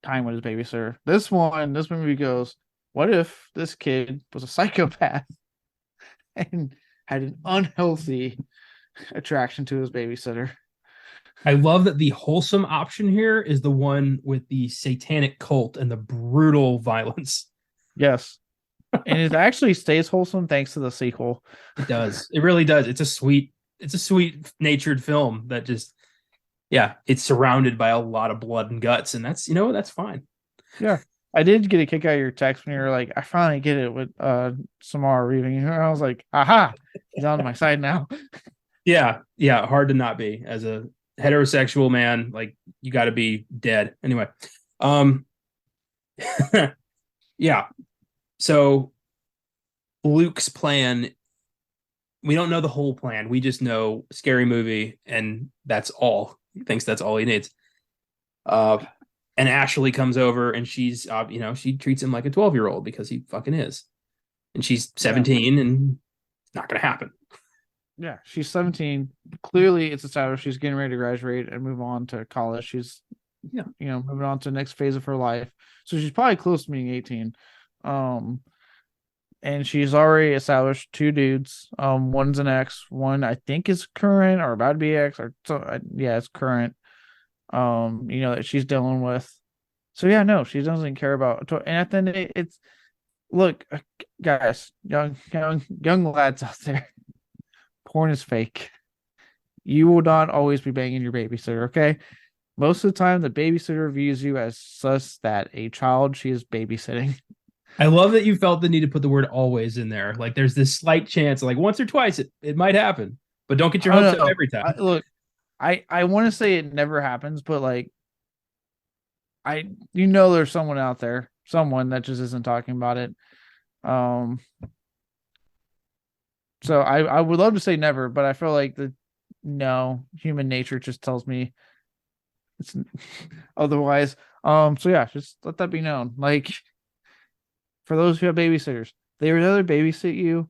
time with his babysitter. This movie goes, what if this kid was a psychopath and had an unhealthy attraction to his babysitter? I love that the wholesome option here is the one with the satanic cult and the brutal violence. Yes. And it actually stays wholesome thanks to the sequel. It does. It really does. It's a sweet natured film that just, yeah, it's surrounded by a lot of blood and guts, and that's fine. Yeah. I did get a kick out of your text when you were like, I finally get it with Samara Weaving. And I was like, aha, he's on my side now. Yeah, hard to not be as a heterosexual man. Like you got to be dead anyway. Yeah. So Luke's plan, we don't know the whole plan. We just know scary movie, and that's all. He thinks that's all he needs. And Ashley comes over, and she's, she treats him like a 12-year-old because he fucking is, and she's 17, and it's not gonna happen. Yeah, she's 17. Clearly, it's established she's getting ready to graduate and move on to college. She's, Yeah. moving on to the next phase of her life. So she's probably close to being 18. Um, and she's already established two dudes. One's an ex, one I think is current or about to be ex, or so. Yeah, it's current. That she's dealing with. So yeah, no, she doesn't care about. And at the end, it's look, guys, young lads out there, porn is fake. You will not always be banging your babysitter, okay? Most of the time, the babysitter views you as sus that a child she is babysitting. I love that you felt the need to put the word always in there. Like there's this slight chance, like once or twice it might happen, but don't get your I hopes don't up know. every time. Look, I want to say it never happens, but like there's someone out there, someone that just isn't talking about it. Um, so I would love to say never, but I feel like the no human nature just tells me it's otherwise. So yeah, just let that be known. Like for those who have babysitters, they would rather babysit you,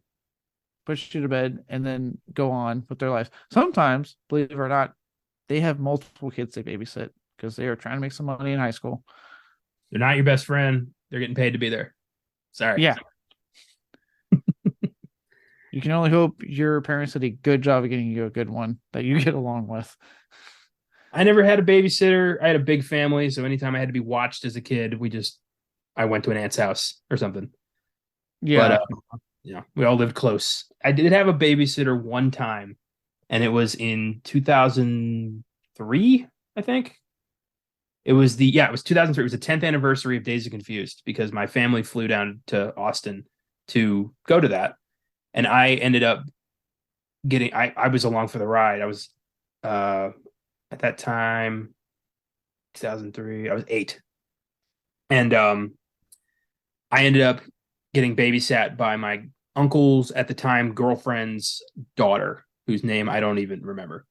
push you to bed, and then go on with their lives. Sometimes, believe it or not, they have multiple kids they babysit because they are trying to make some money in high school. They're not your best friend. They're getting paid to be there. Sorry. Yeah. You can only hope your parents did a good job of getting you a good one that you get along with. I never had a babysitter. I had a big family, so anytime I had to be watched as a kid, I went to an aunt's house or something. But Yeah. we all lived close. I did have a babysitter one time, and it was in 2003, I think. It was 2003. It was the 10th anniversary of Days of Confused because my family flew down to Austin to go to that. And I ended up I was along for the ride. I was at that time, 2003, I was 8. And I ended up getting babysat by my uncle's at the time girlfriend's daughter, whose name I don't even remember.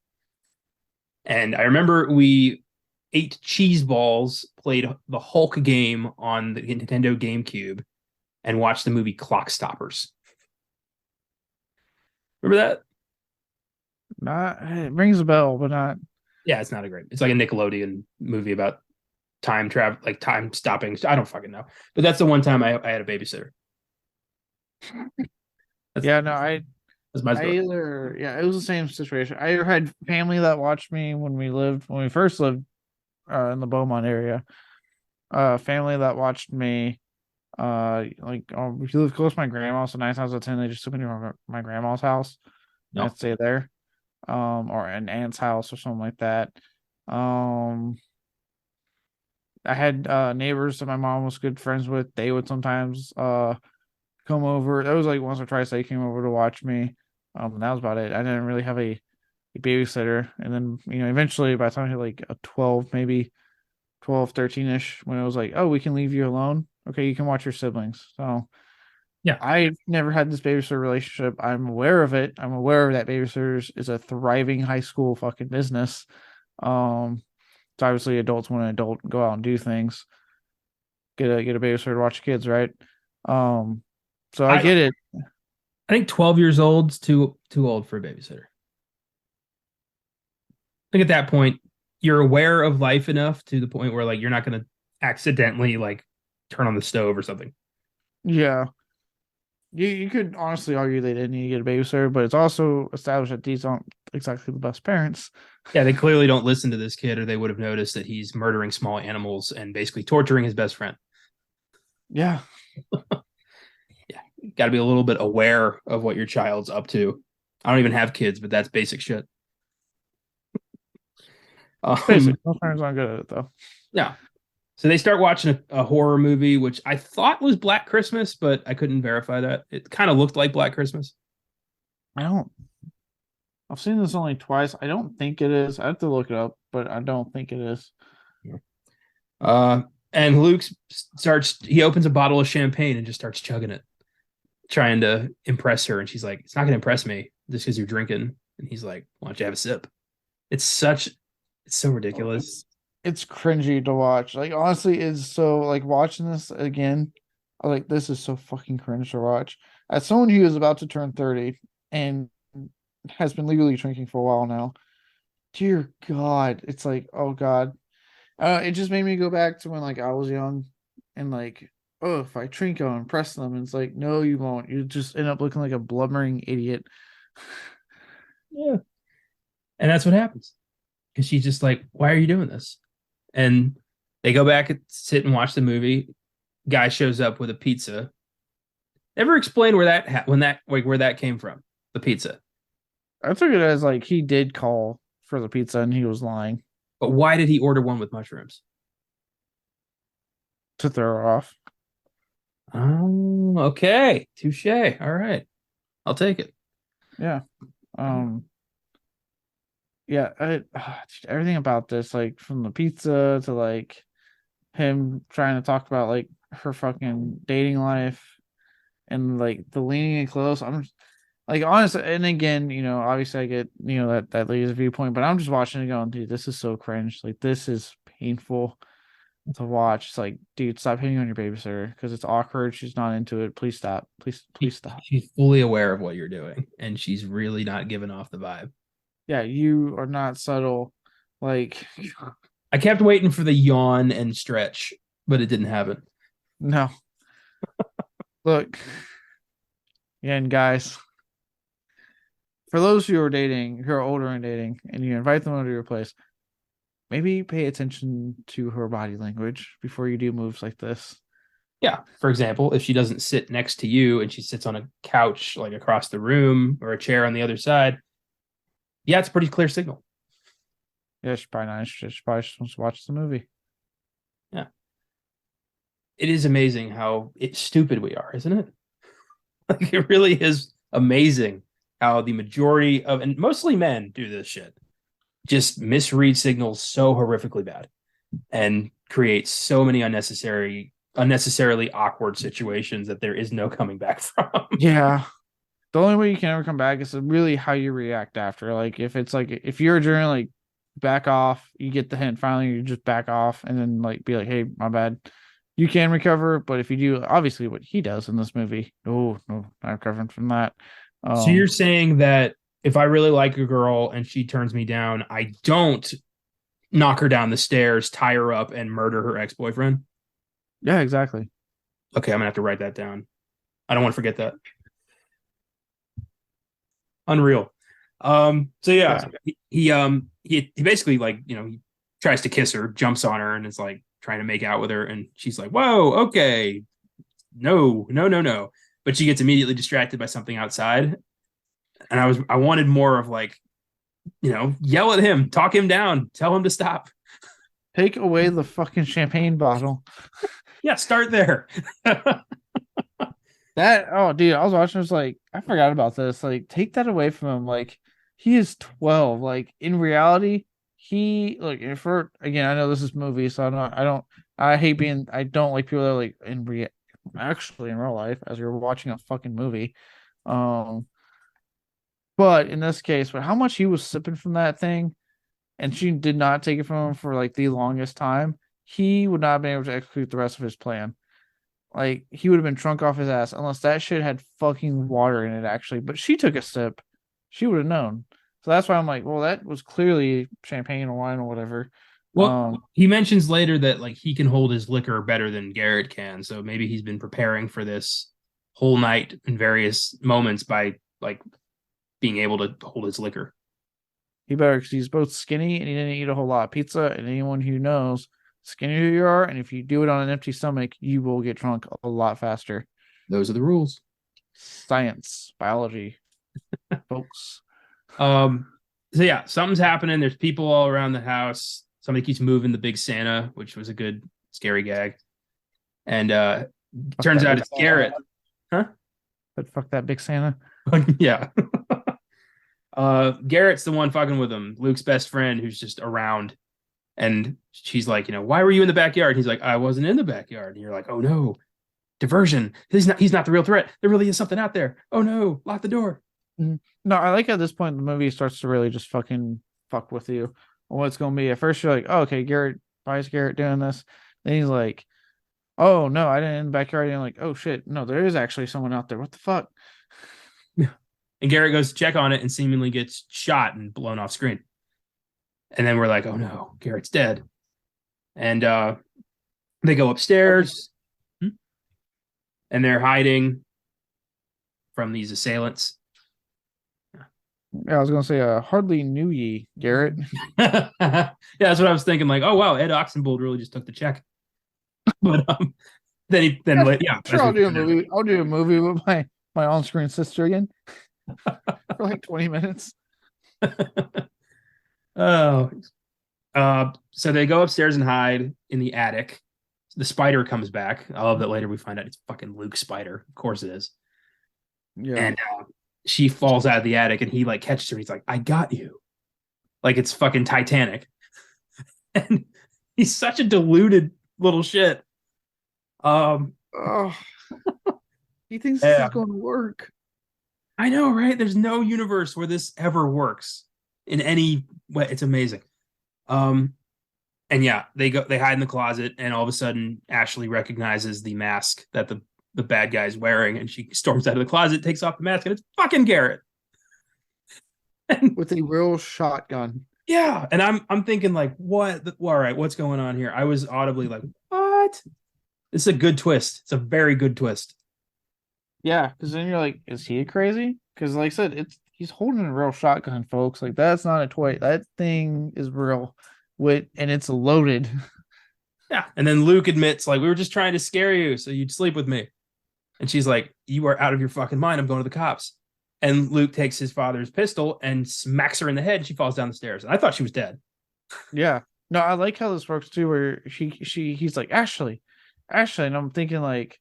And I remember we ate cheese balls, played the Hulk game on the Nintendo GameCube, and watched the movie Clock Stoppers. Remember that? Not it rings a bell, but not. Yeah, it's not a great. It's like a Nickelodeon movie about time travel, like time stopping. I don't fucking know. But that's the one time I had a babysitter. That's, Yeah, no, that's my story. it was the same situation. I either had family that watched me when we first lived in the Beaumont area. Family that watched me. If you live close to my grandma, so 9 times out of 10, they just took me to my grandma's house and No. I'd stay there. Or an aunt's house or something like that. Um, I had neighbors that my mom was good friends with. They would sometimes come over. That was like once or twice they came over to watch me. And that was about it. I didn't really have a babysitter. And then, eventually by the time I hit like a 12, maybe 12, 13-ish, when it was like, oh, we can leave you alone. Okay, you can watch your siblings. So Yeah. I've never had this babysitter relationship. I'm aware of it. I'm aware that babysitters is a thriving high school fucking business. So obviously adults want an adult go out and do things. Get a babysitter to watch kids, right? Um, so I I get it. I think 12 years old's too old for a babysitter. I think at that point you're aware of life enough to the point where like you're not going to accidentally like turn on the stove or something. Yeah. You could honestly argue they didn't need to get a babysitter, but it's also established that these aren't exactly the best parents. Yeah, they clearly don't listen to this kid, or they would have noticed that he's murdering small animals and basically torturing his best friend. Yeah. Yeah, got to be a little bit aware of what your child's up to. I don't even have kids, but that's basic shit. Basic. Most parents aren't good at it though. Yeah. So they start watching a horror movie, which I thought was Black Christmas, but I couldn't verify that. It kind of looked like Black Christmas. I don't I've seen this only twice. I don't think it is. I have to look it up, but I don't think it is. Uh, and he opens a bottle of champagne and just starts chugging it, trying to impress her. And she's like, it's not going to impress me just because you're drinking. And he's like, why don't you have a sip? It's so ridiculous. It's cringy to watch. Like honestly, it's so like watching this again. I this is so fucking cringe to watch. As someone who is about to turn 30 and has been legally drinking for a while now. Dear God, it's like, oh God. It just made me go back to when like I was young and like, oh, if I drink, I'll impress them. And it's like, no, you won't. You just end up looking like a blubbering idiot. Yeah. And that's what happens. Because she's just like, why are you doing this? And they go back and sit and watch the movie. Guy shows up with a pizza. Never explained where where that came from. The pizza. I took it as like he did call for the pizza and he was lying But why did he order one with mushrooms? to throw her off. Oh, okay. Touche. All right. I'll take it. Yeah. Yeah, everything about this, like from the pizza to like him trying to talk about like her fucking dating life and like the leaning in close. I'm just, like honestly, and again, obviously I get that lady's viewpoint, but I'm just watching it going, dude, this is so cringe. Like this is painful to watch. It's like, dude, stop hitting on your babysitter because it's awkward. She's not into it. Please stop. Please stop. She's fully aware of what you're doing, and she's really not giving off the vibe. Yeah, you are not subtle. Like, I kept waiting for the yawn and stretch, but it didn't happen. no. Look, and guys, for those who are dating, who are older and dating, and you invite them over to your place, maybe pay attention to her body language before you do moves like this. Yeah. For example, if she doesn't sit next to you and she sits on a couch like across the room or a chair on the other side, yeah, it's a pretty clear signal. Yeah, she's probably not interested. She probably just wants to watch the movie. Yeah. It is amazing how stupid we are, isn't it? Like it really is amazing how the majority of, and mostly men do this shit, just misread signals so horrifically bad and create so many unnecessarily awkward situations that there is no coming back from. Yeah. The only way you can ever come back is really how you react after. Like if you're during like back off, you get the hint finally, you just back off and then like be like, hey, my bad. You can recover, but if you do obviously what he does in this movie, no, not recovering from that. So you're saying that if I really like a girl and she turns me down, I don't knock her down the stairs, tie her up, and murder her ex-boyfriend? Yeah, exactly. Okay, I'm gonna have to write that down. I don't want to forget that. Unreal. So yeah, he basically like, he tries to kiss her, jumps on her, and is like trying to make out with her, and she's like, whoa, okay. No, no, no, no. But she gets immediately distracted by something outside. And I wanted more of like, yell at him, talk him down, tell him to stop. Take away the fucking champagne bottle. Yeah, start there. Oh dude, I was watching, I was like, I forgot about this. Like, take that away from him. Like, he is 12. Like, in reality, he like again, I know this is movie, so I don't like people that are like actually in real life as you're watching a fucking movie. But in this case, but how much he was sipping from that thing, and she did not take it from him for like the longest time, he would not have been able to execute the rest of his plan. Like he would have been drunk off his ass unless that shit had fucking water in it, actually. But she took a sip, she would have known. So that's why I'm like, well, that was clearly champagne or wine or whatever. Well, he mentions later that like he can hold his liquor better than Garrett can, so maybe he's been preparing for this whole night in various moments by like being able to hold his liquor. He better, because he's both skinny and he didn't eat a whole lot of pizza. And anyone who knows, skinnier you are, and if you do it on an empty stomach, you will get drunk a lot faster. Those are the rules. Science, biology, folks. So yeah, something's happening. There's people all around the house. Somebody keeps moving the big Santa, which was a good scary gag. And turns out it's Garrett. Huh? But fuck that big Santa. Yeah. Garrett's the one fucking with him, Luke's best friend, who's just around. And she's like, why were you in the backyard? And he's like, I wasn't in the backyard. And you're like, oh no, diversion. He's not the real threat. There really is something out there. Oh no, lock the door. No, I like at this point the movie starts to really just fucking fuck with you on what it's gonna be. At first you're like, oh, okay, why is Garrett doing this? Then he's like, oh no, I didn't in the backyard. And I'm like, oh shit, no, there is actually someone out there. What the fuck? Yeah. And Garrett goes to check on it and seemingly gets shot and blown off screen. And then we're like, oh no, Garrett's dead. And they go upstairs and they're hiding from these assailants. Yeah, I was gonna say, hardly knew ye, Garrett. Yeah, that's what I was thinking. Like, oh wow, Ed Oxenbould really just took the check. But yeah, Sure, I'll do a movie. I'll do a movie with my on-screen sister again for like 20 minutes. Oh, so they go upstairs and hide in the attic. The spider comes back. I love that later we find out it's fucking Luke's spider. Of course it is. Yeah. And she falls out of the attic and he like catches her. He's like, I got you. Like it's fucking Titanic. And he's such a deluded little shit. Oh, he thinks this is going to work. I know, right? There's no universe where this ever works in any way. It's amazing. And yeah, they hide in the closet, and all of a sudden Ashley recognizes the mask that the bad guy's wearing, and she storms out of the closet, takes off the mask, and it's fucking Garrett. With a real shotgun. Yeah, and I'm thinking like, what? All right, what's going on here? I was audibly like, what? This is a good twist. It's a very good twist. Yeah, because then you're like, is he crazy? Because like I said, he's holding a real shotgun, folks. Like that's not a toy. That thing is real, and it's loaded. Yeah, and then Luke admits, like, we were just trying to scare you so you'd sleep with me. And she's like, you are out of your fucking mind. I'm going to the cops. And Luke takes his father's pistol and smacks her in the head, and she falls down the stairs. And I thought she was dead. Yeah. No, I like how this works too, where he's like, Ashley, and I'm thinking like,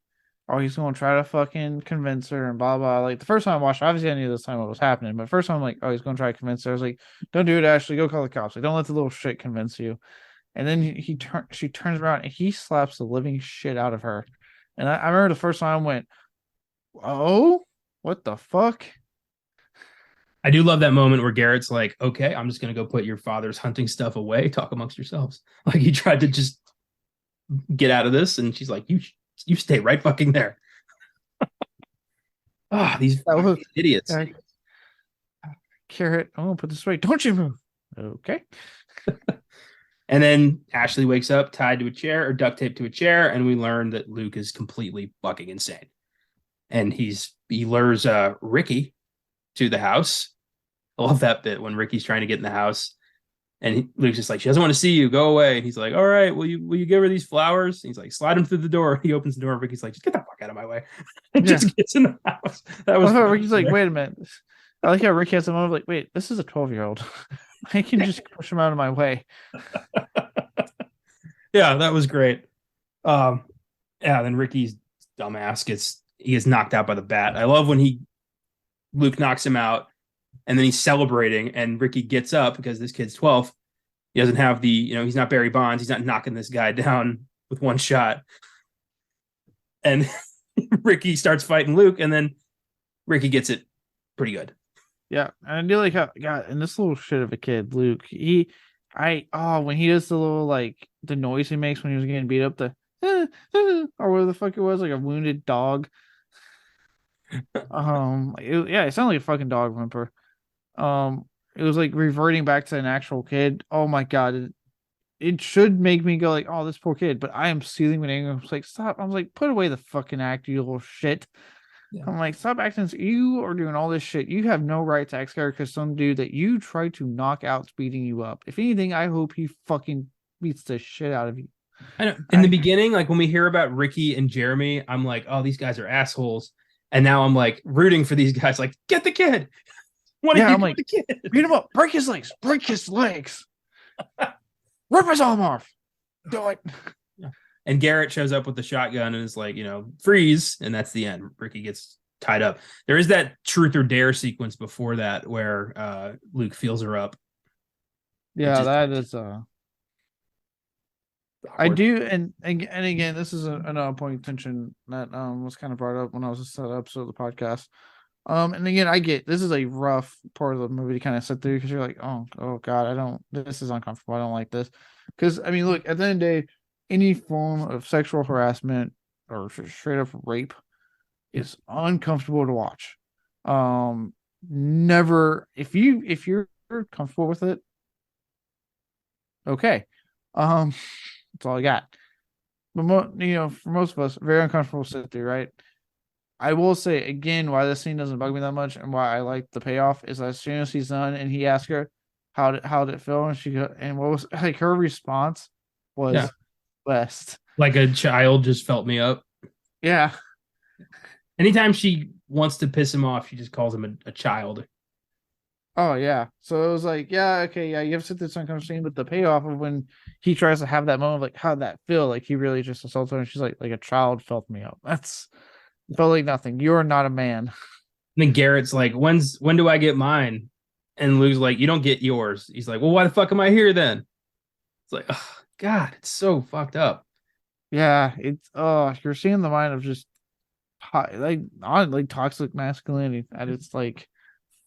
oh, he's gonna try to fucking convince her and blah blah. Like the first time I watched, obviously I knew this time what was happening, but first time I'm like, oh, he's gonna try to convince her. I was like, don't do it, Ashley. Go call the cops. Like, don't let the little shit convince you. And then she turns around and he slaps the living shit out of her. And I remember the first time I went, oh, what the fuck? I do love that moment where Garrett's like, okay, I'm just going to go put your father's hunting stuff away. Talk amongst yourselves. Like he tried to just get out of this. And she's like, you stay right fucking there. These idiots. Garrett, I'm going to put this away. Don't you move. Okay. And then Ashley wakes up tied to a chair or duct taped to a chair. And we learn that Luke is completely fucking insane. And he lures Ricky to the house. I love that bit when Ricky's trying to get in the house, and Luke's just like, she doesn't want to see you. Go away. And he's like, all right, will you give her these flowers? And he's like, slide him through the door. He opens the door. And Ricky's like, just get the fuck out of my way. And just gets in the house. That was Ricky's like, wait a minute. I like how Ricky has a moment like, wait, this is a 12-year-old. I can just push him out of my way. Yeah, that was great. Yeah, then Ricky's dumbass gets knocked out by the bat. I love when Luke knocks him out. And then he's celebrating, and Ricky gets up because this kid's 12. He doesn't have he's not Barry Bonds. He's not knocking this guy down with one shot. And Ricky starts fighting Luke, and then Ricky gets it pretty good. Yeah, and I do like how, God, and this little shit of a kid, Luke, when he does the little, like, the noise he makes when he was getting beat up, or whatever the fuck it was, like a wounded dog. It sounded like a fucking dog whimper. It was like reverting back to an actual kid. Oh my God. It should make me go like, oh, this poor kid, but I am seething with anger. I was like, stop. I was like, put away the fucking act, you little shit. Yeah. I'm like, stop acting. You are doing all this shit. You have no right to act scared because some dude that you tried to knock out's beating you up. If anything, I hope he fucking beats the shit out of you. I know. In the beginning, like when we hear about Ricky and Jeremy, I'm like, oh, these guys are assholes. And now I'm like rooting for these guys. Like, get the kid. I'm like, beat him up, break his legs, rip his arm off, do it. And Garrett shows up with the shotgun and is like, freeze, and that's the end. Ricky gets tied up. There is that truth or dare sequence before that where Luke feels her up. Yeah, that is I do, and again, this is another point of tension that was kind of brought up when I was set up of the podcast. And again, I get this is a rough part of the movie to kind of sit through because you're like, oh God, this is uncomfortable. I don't like this. Because I mean, look, at the end of the day, any form of sexual harassment or straight up rape is uncomfortable to watch. never, if you're comfortable with it, okay. That's all I got. But for most of us, very uncomfortable to sit through, right? I will say again why this scene doesn't bug me that much and why I like the payoff is as soon as he's done and he asks her how did it feel and she go and what was like her response Yeah. was best. Like a child just felt me up. Yeah. Anytime she wants to piss him off, she just calls him a child. Oh yeah. So it was like, yeah, okay, yeah, you have to sit through some kind of scene, but the payoff of when he tries to have that moment, like how'd that feel? Like he really just assaulted her and she's like a child felt me up. That's felt like nothing. You are not a man. And then Garrett's like, when do I get mine? And Luke's like, you don't get yours. He's like, well, why the fuck am I here then? It's like, oh, God, it's so fucked up. Yeah, it's you're seeing the mind of just like on like toxic masculinity at its like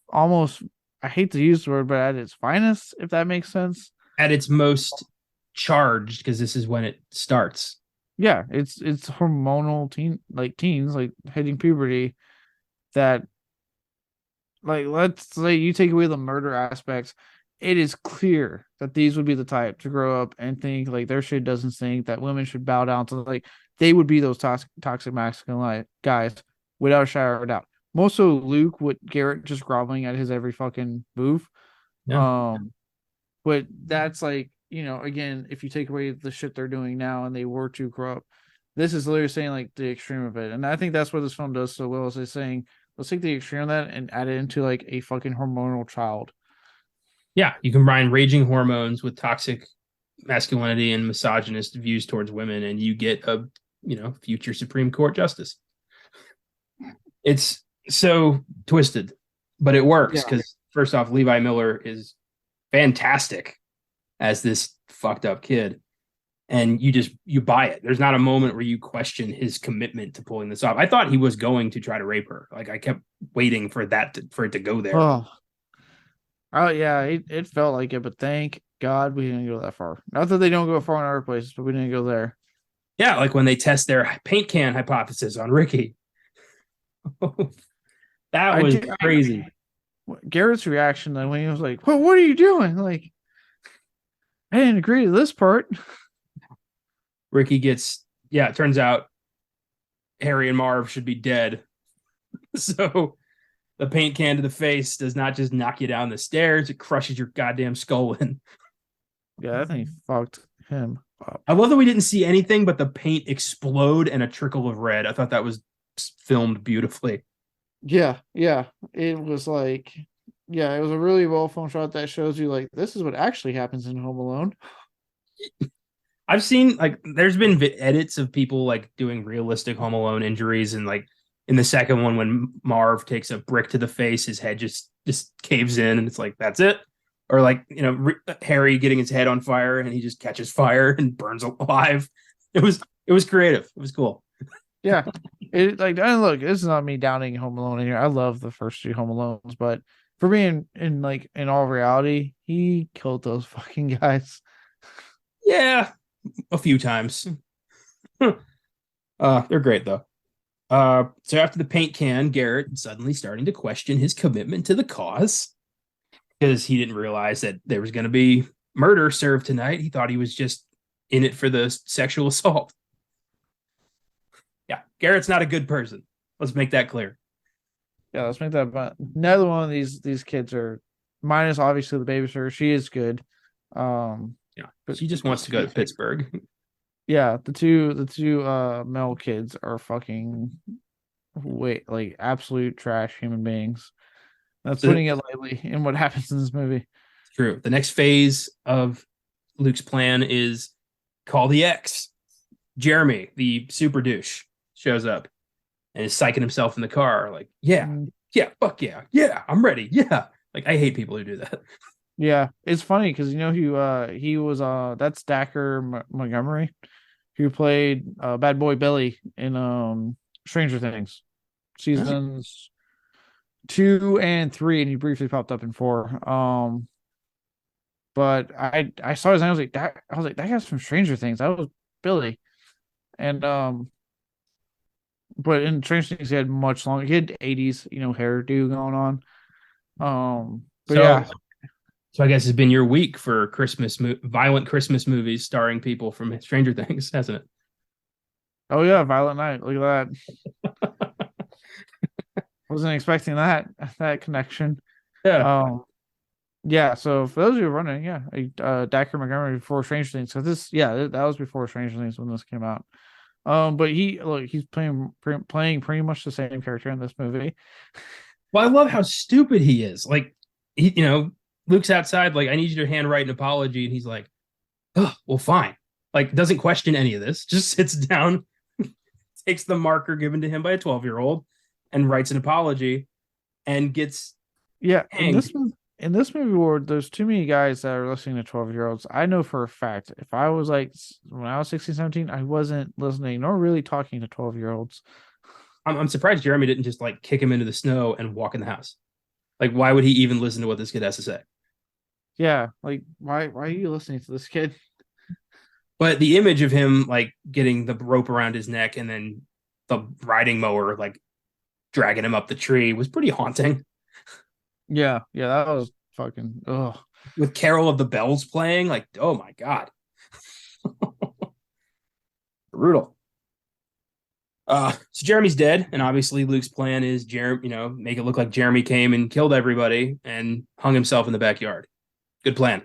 almost I hate to use the word, but at its finest, if that makes sense. At its most charged, because this is when it starts. Yeah, it's hormonal teens like hitting puberty that like let's say you take away the murder aspects, it is clear that these would be the type to grow up and think like their shit doesn't stink, that women should bow down to like they would be those toxic masculine guys without a shadow of a doubt. Most so Luke with Garrett just groveling at his every fucking move. Yeah. Um, but that's like, again, if you take away the shit they're doing now and they were to grow up, this is literally saying like the extreme of it. And I think that's what this film does so well is it's saying, let's take the extreme of that and add it into like a fucking hormonal child. Yeah. You combine raging hormones with toxic masculinity and misogynist views towards women, and you get a, future Supreme Court justice. It's so twisted, but it works Yeah. because first off, Levi Miller is fantastic as this fucked up kid. And you buy it. There's not a moment where you question his commitment to pulling this off. I thought he was going to try to rape her. Like I kept waiting for for it to go there. Oh yeah, it felt like it, but thank God we didn't go that far. Not that they don't go far in other places, but we didn't go there. Yeah, like when they test their paint can hypothesis on Ricky. That I was did crazy. Garrett's reaction then when he was like, "What are you doing?" Like, I didn't agree to this part. Ricky gets, yeah, it turns out Harry and Marv should be dead. So the paint can to the face does not just knock you down the stairs, it crushes your goddamn skull in. Yeah, I think fucked him up. I love that we didn't see anything but the paint explode and a trickle of red. I thought that was filmed beautifully. Yeah. It was like, yeah, it was a really well filmed shot that shows you like this is what actually happens in Home Alone. I've seen like there's been edits of people like doing realistic Home Alone injuries, and like in the second one when Marv takes a brick to the face, his head just caves in, and it's like that's it. Or like Harry getting his head on fire and he just catches fire and burns alive. It was creative. It was cool. Yeah, it like and look, this is not me downing Home Alone in here. I love the first two Home Alones, but for being in all reality, he killed those fucking guys. Yeah, a few times. They're great though. So after the paint can, Garrett suddenly starting to question his commitment to the cause because he didn't realize that there was going to be murder served tonight. He thought he was just in it for the sexual assault. Yeah, Garrett's not a good person. Let's make that clear. Yeah, let's make that. But neither one of these kids are, minus obviously the babysitter. She is good. Yeah, But she just wants to go to Pittsburgh. yeah, the two male kids are fucking wait like absolute trash human beings. That's putting it lightly in what happens in this movie. True. The next phase of Luke's plan is call the X. Jeremy, the super douche, shows up and is psyching himself in the car. Like, yeah, fuck yeah, I'm ready. Yeah. Like, I hate people who do that. Yeah, it's funny because he was that's Dacker Montgomery, who played Bad Boy Billy in Stranger Things seasons 2 and 3, and he briefly popped up in 4. But I saw his name. I was like that guy's from Stranger Things. That was Billy, and but in Stranger Things he had much longer. He had 80s hairdo going on. But So, yeah. so I guess it's been your week for violent Christmas movies starring people from Stranger Things, hasn't it? Oh yeah, Violent Night. Look at that. Wasn't expecting that connection. Yeah. Um, yeah. So for those of you wondering, yeah, Dacre Montgomery before Stranger Things. So this, yeah, that was before Stranger Things when this came out. But he's playing pretty much the same character in this movie. Well, I love how stupid he is. Like, Luke's outside, like, I need you to handwrite an apology. And he's like, oh, well, fine. Like, doesn't question any of this, just sits down, takes the marker given to him by a 12-year-old and writes an apology and gets Yeah, hanged. in this movie where there's too many guys that are listening to 12-year-olds, I know for a fact if I was like when I was 16, 17, I wasn't listening nor really talking to 12-year-olds. I'm surprised Jeremy didn't just like kick him into the snow and walk in the house. Like, why would he even listen to what this kid has to say? Yeah, like why are you listening to this kid? But the image of him like getting the rope around his neck and then the riding mower like dragging him up the tree was pretty haunting. Yeah, yeah, that was fucking With Carol of the Bells playing, like, oh my god, brutal. So Jeremy's dead, and obviously Luke's plan is make it look like Jeremy came and killed everybody and hung himself in the backyard. Good plan.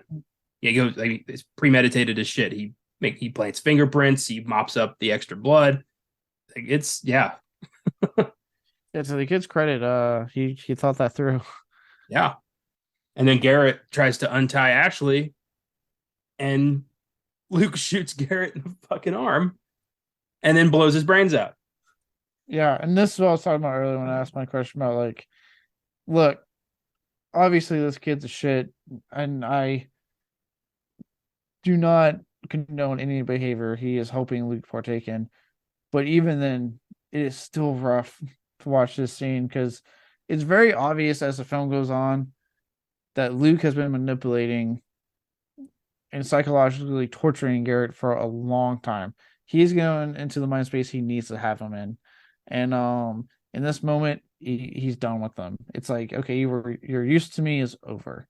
Yeah, he goes. Like, it's premeditated as shit. He plants fingerprints. He mops up the extra blood. Like, it's yeah, Yeah, to the kid's credit, he thought that through. yeah. And then Garrett tries to untie Ashley, and Luke shoots Garrett in the fucking arm, and then blows his brains out. Yeah, and this is what I was talking about earlier when I asked my question about like, look, obviously this kid's a shit, and I do not condone any behavior he is hoping Luke partake in. But even then, it is still rough to watch this scene because it's very obvious as the film goes on that Luke has been manipulating and psychologically torturing Garrett for a long time. He's going into the mind space he needs to have him in. And in this moment, he's done with them. It's like, okay, you're used to me is over.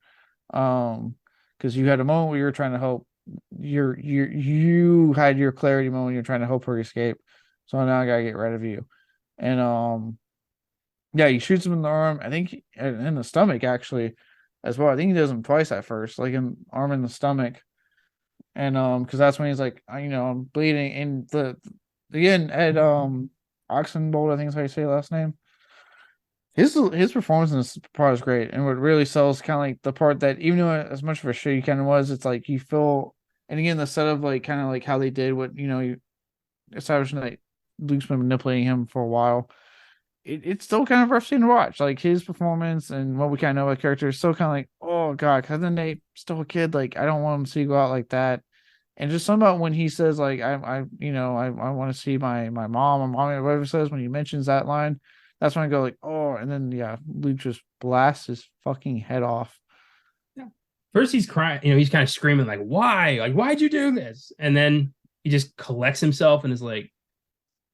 Because you had a moment where you were trying to help you had your clarity moment, you're trying to help her escape. So now I gotta get rid of you. And yeah, he shoots him in the arm. I think in the stomach actually, as well. I think he does him twice at first, like in arm in the stomach. And because that's when he's like, I'm bleeding. And again, Ed Oxenbold, I think is how you say last name. His performance in this part is great, and what really sells kind of like the part that even though as much of a shit he kind of was, it's like you feel, and again the setup like kind of like how they did what you establishing that Luke's been manipulating him for a while. It's still kind of rough scene to watch, like his performance and what we kind of know about character is still kind of like, oh god, because then they still a kid, like I don't want him to see go out like that. And just something about when he says like I want to see my mom or mommy or whatever it says when he mentions that line, that's when I go like, oh, and then yeah, Luke just blasts his fucking head off. Yeah. First, he's crying. He's kind of screaming like, "Why? Like, why'd you do this?" And then he just collects himself and is like,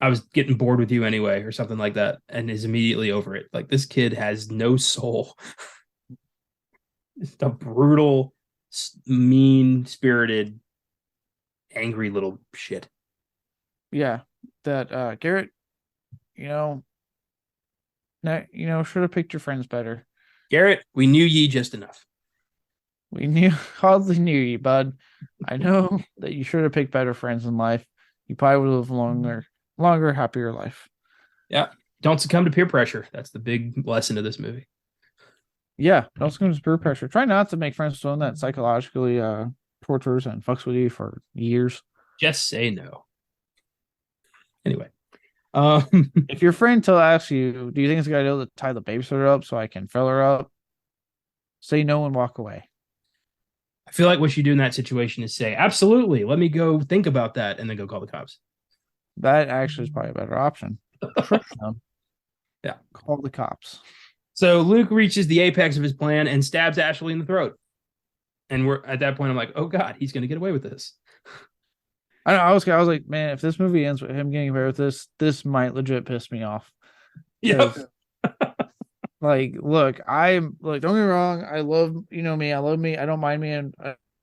"I was getting bored with you anyway," or something like that, and is immediately over it. Like, this kid has no soul. Just a brutal, mean-spirited, angry little shit. Yeah, that Garrett, you know, should have picked your friends better. Garrett, we knew ye just enough. We hardly knew you, bud. I know that you should have picked better friends in life. You probably would have longer, happier life. Yeah. Don't succumb to peer pressure. That's the big lesson of this movie. Yeah, don't succumb to peer pressure. Try not to make friends with someone that psychologically tortures and fucks with you for years. Just say no. Anyway. If your friend asks you, do you think it's a good idea to tie the babysitter up so I can fill her up? Say no and walk away. I feel like what you do in that situation is say, absolutely, let me go think about that, and then go call the cops. That actually is probably a better option. Trick them. Yeah. Call the cops. So Luke reaches the apex of his plan and stabs Ashley in the throat. And we're at that point, I'm like, oh God, he's going to get away with this. I know. I was like, man, if this movie ends with him getting away with this might legit piss me off. Yep. Like, look, I'm like, don't get me wrong. I love, me. I love me. I don't mind me and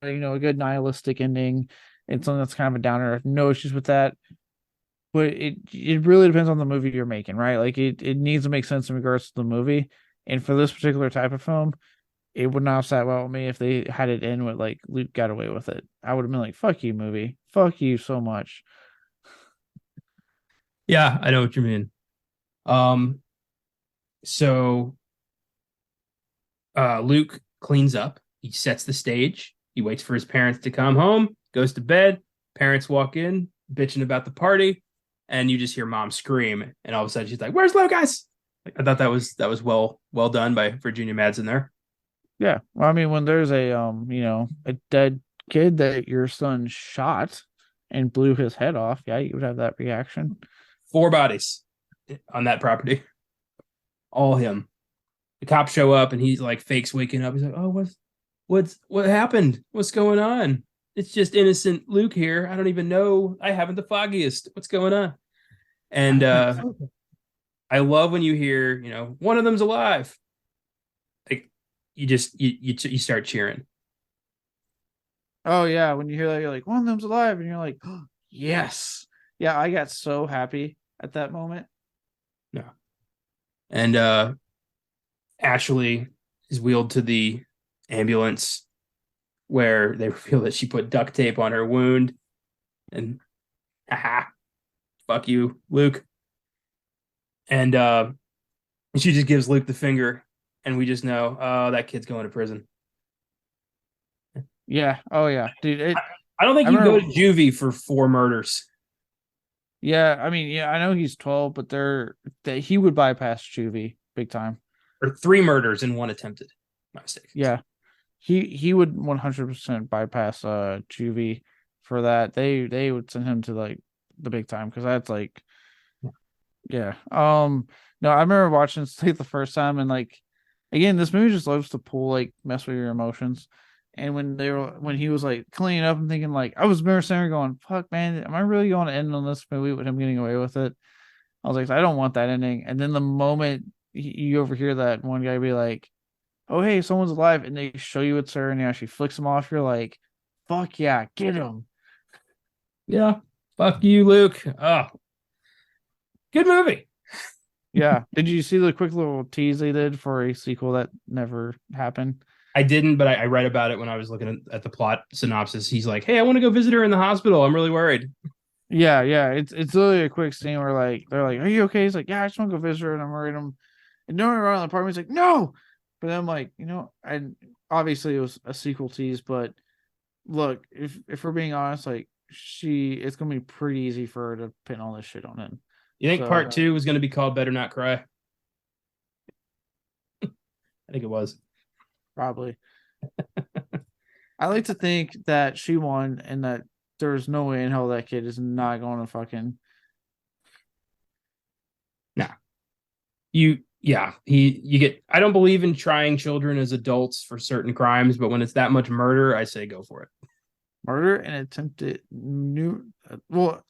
a good nihilistic ending. It's something that's kind of a downer. I have no issues with that. But it really depends on the movie you're making, right? Like it needs to make sense in regards to the movie. And for this particular type of film, it would not have sat well with me if they had it in with like Luke got away with it. I would have been like, "Fuck you, movie. Fuck you so much." Yeah, I know what you mean. Um, so Luke cleans up. He sets the stage. He waits for his parents to come home, goes to bed. Parents walk in, bitching about the party, and you just hear mom scream. And all of a sudden, she's like, "Where's Lucas?" Like, I thought that was well done by Virginia Madsen there. Yeah. Well, I mean, when there's a dead kid that your son shot and blew his head off, yeah, you would have that reaction. 4 bodies on that property, all him. The cops show up, and he's like fakes waking up. He's like, "Oh, what happened? What's going on? It's just innocent Luke here. I don't even know. I haven't the foggiest. What's going on?" And I love when you hear, one of them's alive. Like you start cheering. Oh yeah, when you hear that, you're like, one of them's alive, and you're like, oh, yes. Yeah, I got so happy at that moment. No. And Ashley is wheeled to the ambulance where they reveal that she put duct tape on her wound. And haha, fuck you, Luke. And she just gives Luke the finger, and we just know, oh, that kid's going to prison. Yeah. Oh yeah, dude. I don't think I you can go remember. to juvie for 4 murders Yeah, I mean, yeah, I know he's 12, but that he would bypass juvie big time. or 3 murders and one attempted. My mistake. Yeah, he would 100% bypass juvie for that. They would send him to like the big time because that's like, yeah. No, I remember watching Sleep the first time and like, again, this movie just loves to pull like mess with your emotions. And when he was like cleaning up and thinking like I was mercenary going, fuck man, am I really going to end on this movie with him getting away with it? I was like, I don't want that ending. And then the moment you overhear that one guy be like, "Oh hey, someone's alive," and they show you it's her, and he actually flicks him off, you're like, "Fuck yeah, get him!" Yeah. Fuck you, Luke. Oh, good movie. Yeah. Did you see the quick little tease they did for a sequel that never happened? I didn't, but I read about it when I was looking at the plot synopsis. He's like, "Hey, I want to go visit her in the hospital. I'm really worried." Yeah, yeah. It's literally a quick scene where like they're like, "Are you okay?" He's like, "Yeah, I just want to go visit her," and I'm worried. And no one around the apartment. He's like, "No," but then I'm like, and obviously it was a sequel tease, but look, if we're being honest, like it's gonna be pretty easy for her to pin all this shit on him. You think So part 2 was going to be called "Better Not Cry"? I think it was. probably. I like to think that she won and that there's no way in hell that kid is not going to fucking. Nah. You get. I don't believe in trying children as adults for certain crimes, but when it's that much murder, I say go for it. Murder and attempted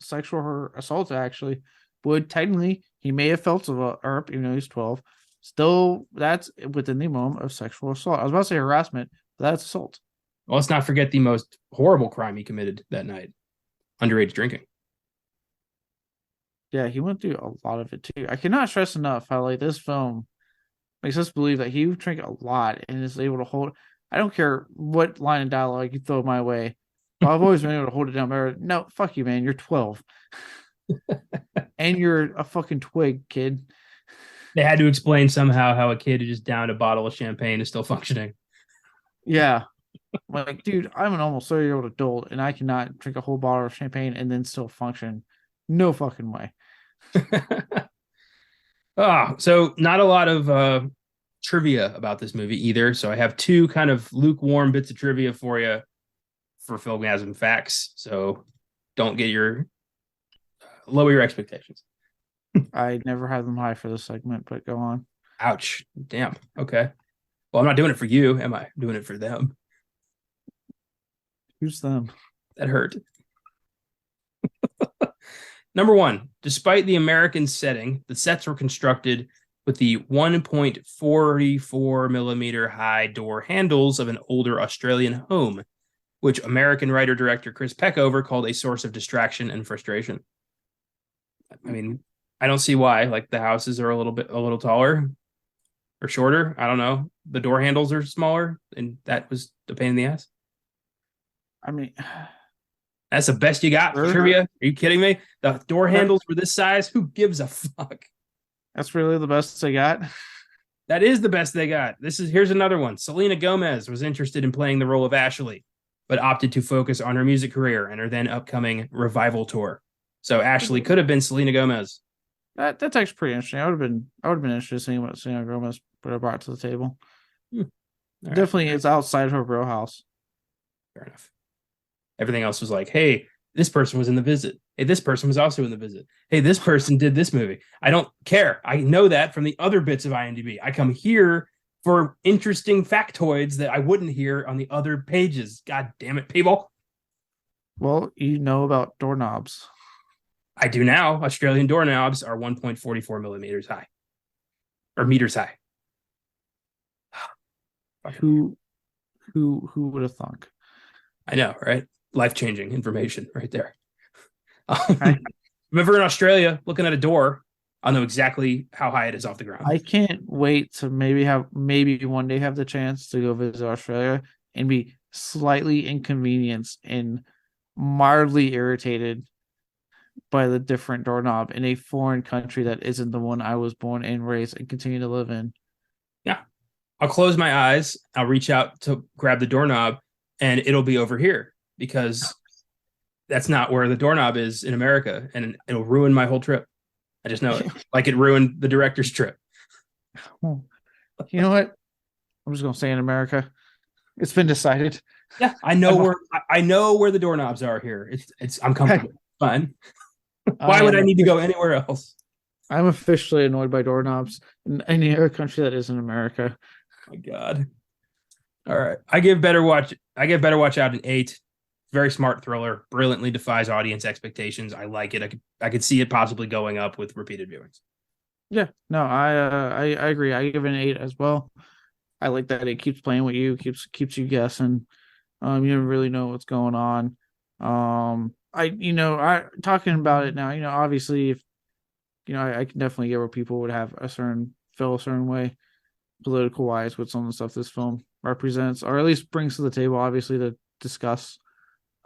sexual assault actually would technically he may have felt of a herp even though he's 12. Still, that's within the realm of sexual assault. I was about to say harassment, but that's assault. Well, let's not forget the most horrible crime he committed that night: underage drinking. Yeah, he went through a lot of it too. I cannot stress enough how like this film makes us believe that he drank a lot and is able to hold. I don't care what line of dialogue you throw my way. Well, I've always been able to hold it down better. No, fuck you, man. You're 12. And you're a fucking twig, kid. They had to explain somehow how a kid who just downed a bottle of champagne is still functioning. Yeah. Like, dude, I'm an almost 30-year-old adult and I cannot drink a whole bottle of champagne and then still function. No fucking way. So not a lot of trivia about this movie either. So I have 2 kind of lukewarm bits of trivia for you for Filmgazm facts. So don't get lower your expectations. I never had them high for this segment, but go on. Ouch. Damn. Okay. Well, I'm not doing it for you, am I? I'm doing it for them. Who's them? That hurt. Number 1, despite the American setting, the sets were constructed with the 1.44 millimeter high door handles of an older Australian home, which American writer-director Chris Peckover called a source of distraction and frustration. I mean, I don't see why. Like the houses are a little taller or shorter. I don't know. The door handles are smaller, and that was the pain in the ass. I mean, that's the best you got for trivia? Are you kidding me? The door handles were this size? Who gives a fuck? That's really the best they got. That is the best they got. Here's another one. Selena Gomez was interested in playing the role of Ashley, but opted to focus on her music career and her then upcoming revival tour. So Ashley could have been Selena Gomez. That's actually pretty interesting. I would have been interested in seeing what Selena Gomez brought to the table. Definitely, right. It's outside her real house. Fair enough. Everything else was like, hey, this person was in The Visit. Hey, this person was also in The Visit. Hey, this person did this movie. I don't care. I know that from the other bits of IMDb. I come here for interesting factoids that I wouldn't hear on the other pages. God damn it, people. Well, you know about doorknobs. I do now. Australian doorknobs are 1.44 millimeters high. Or meters high. Who would have thunk? I know, right? Life-changing information right there. If I'm ever in Australia looking at a door, I'll know exactly how high it is off the ground. I can't wait to maybe one day have the chance to go visit Australia and be slightly inconvenienced and mildly irritated by the different doorknob in a foreign country that isn't the one I was born and raised and continue to live in. Yeah. I'll close my eyes. I'll reach out to grab the doorknob and it'll be over here because that's not where the doorknob is in America. And it'll ruin my whole trip. I just know it. Like it ruined the director's trip. Well, you know what? I'm just going to say in America, it's been decided. Yeah. I know where the doorknobs are here. I'm comfortable. Fine. Why would I need to go anywhere else? I'm officially annoyed by doorknobs in any other country that isn't America. Oh my God. All right. I give Better Watch Out an 8. Very smart thriller. Brilliantly defies audience expectations. I like it. I could see it possibly going up with repeated viewings. Yeah. No, I agree. I give it an 8 as well. I like that it keeps playing with you, keeps you guessing. You don't really know what's going on. I talking about it now, obviously if I can definitely get where people would have feel a certain way political wise with some of the stuff this film represents, or at least brings to the table, obviously, to discuss.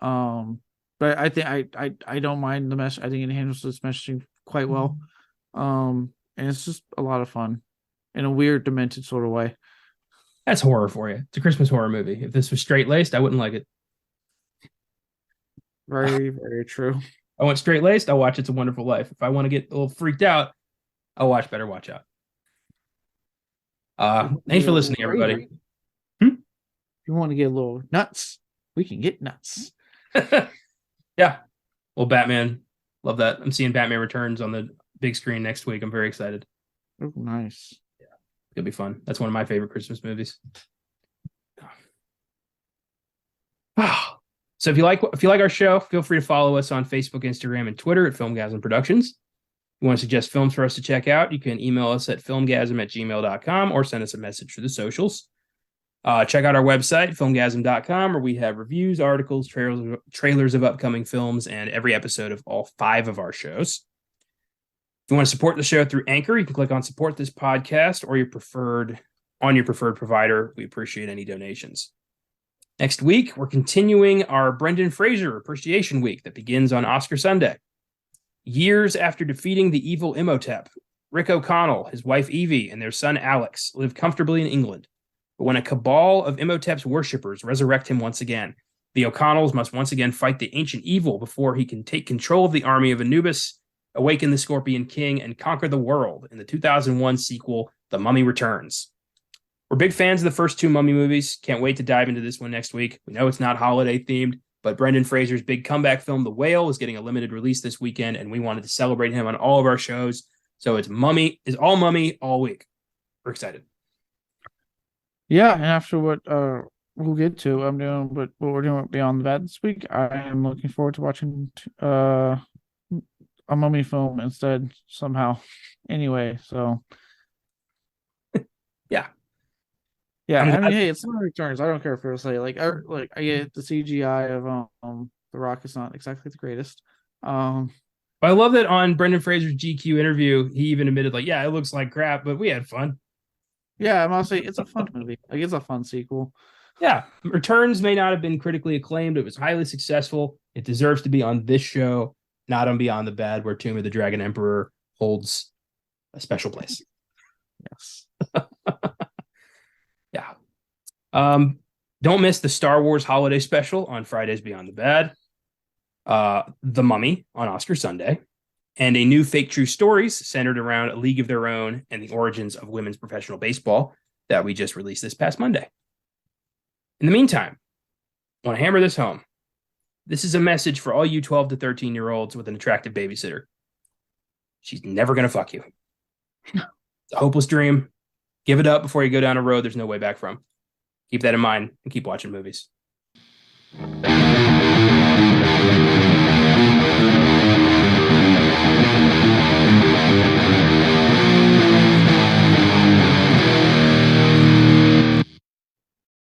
But I think I don't mind the message. I think it handles this messaging quite well. And it's just a lot of fun in a weird, demented sort of way. That's horror for you. It's a Christmas horror movie. If this was straight laced, I wouldn't like it. Very, very true. I want straight laced, I'll watch It's a Wonderful Life. If I want to get a little freaked out, I'll watch Better Watch Out. Thanks for listening, everybody. If you want to get a little nuts, we can get nuts. Yeah. Well, Batman. Love that. I'm seeing Batman Returns on the big screen next week. I'm very excited. Oh, nice. Yeah. It'll be fun. That's one of my favorite Christmas movies. So if you like our show, feel free to follow us on Facebook, Instagram, and Twitter at Filmgazm Productions. If you want to suggest films for us to check out, you can email us at filmgazm@gmail.com or send us a message through the socials. Check out our website, filmgazm.com, where we have reviews, articles, trailers of upcoming films, and every episode of all 5 of our shows. If you want to support the show through Anchor, you can click on Support This Podcast or your preferred provider. We appreciate any donations. Next week, we're continuing our Brendan Fraser Appreciation Week that begins on Oscar Sunday. Years after defeating the evil Imhotep, Rick O'Connell, his wife Evie, and their son Alex live comfortably in England. But when a cabal of Imhotep's worshippers resurrect him once again, the O'Connells must once again fight the ancient evil before he can take control of the army of Anubis, awaken the Scorpion King, and conquer the world in the 2001 sequel, The Mummy Returns. We're big fans of the first 2 Mummy movies. Can't wait to dive into this one next week. We know it's not holiday themed, but Brendan Fraser's big comeback film, The Whale, is getting a limited release this weekend, and we wanted to celebrate him on all of our shows. So it's all Mummy all week. We're excited. Yeah, and after what we'll get to, I'm doing what we're doing Beyond the Vat this week. I am looking forward to watching a Mummy film instead somehow. Anyway, so Yeah, I'm I mean, glad. hey, it's not returns. I don't care if it's like I get the CGI of the Rock is not exactly the greatest. Um, I love that on Brendan Fraser's GQ interview, he even admitted, like, yeah, it looks like crap, but we had fun. yeah, I'm say it's a fun movie. Like it's a fun sequel. Yeah, Returns may not have been critically acclaimed. It was highly successful. It deserves to be on this show, not on Beyond the Bad, where Tomb of the Dragon Emperor holds a special place. Yes. Yeah. Um, don't miss the Star Wars holiday special on Fridays Beyond the Bad, The Mummy on Oscar Sunday, and a new fake true stories centered around a league of their own and the origins of women's professional baseball that we just released this past Monday. In the meantime, I want to hammer this home. This is a message for all you 12 to 13-year-olds with an attractive babysitter. She's never going to fuck you. It's a hopeless dream. Give it up before you go down a road there's no way back from. Keep that in mind and keep watching movies.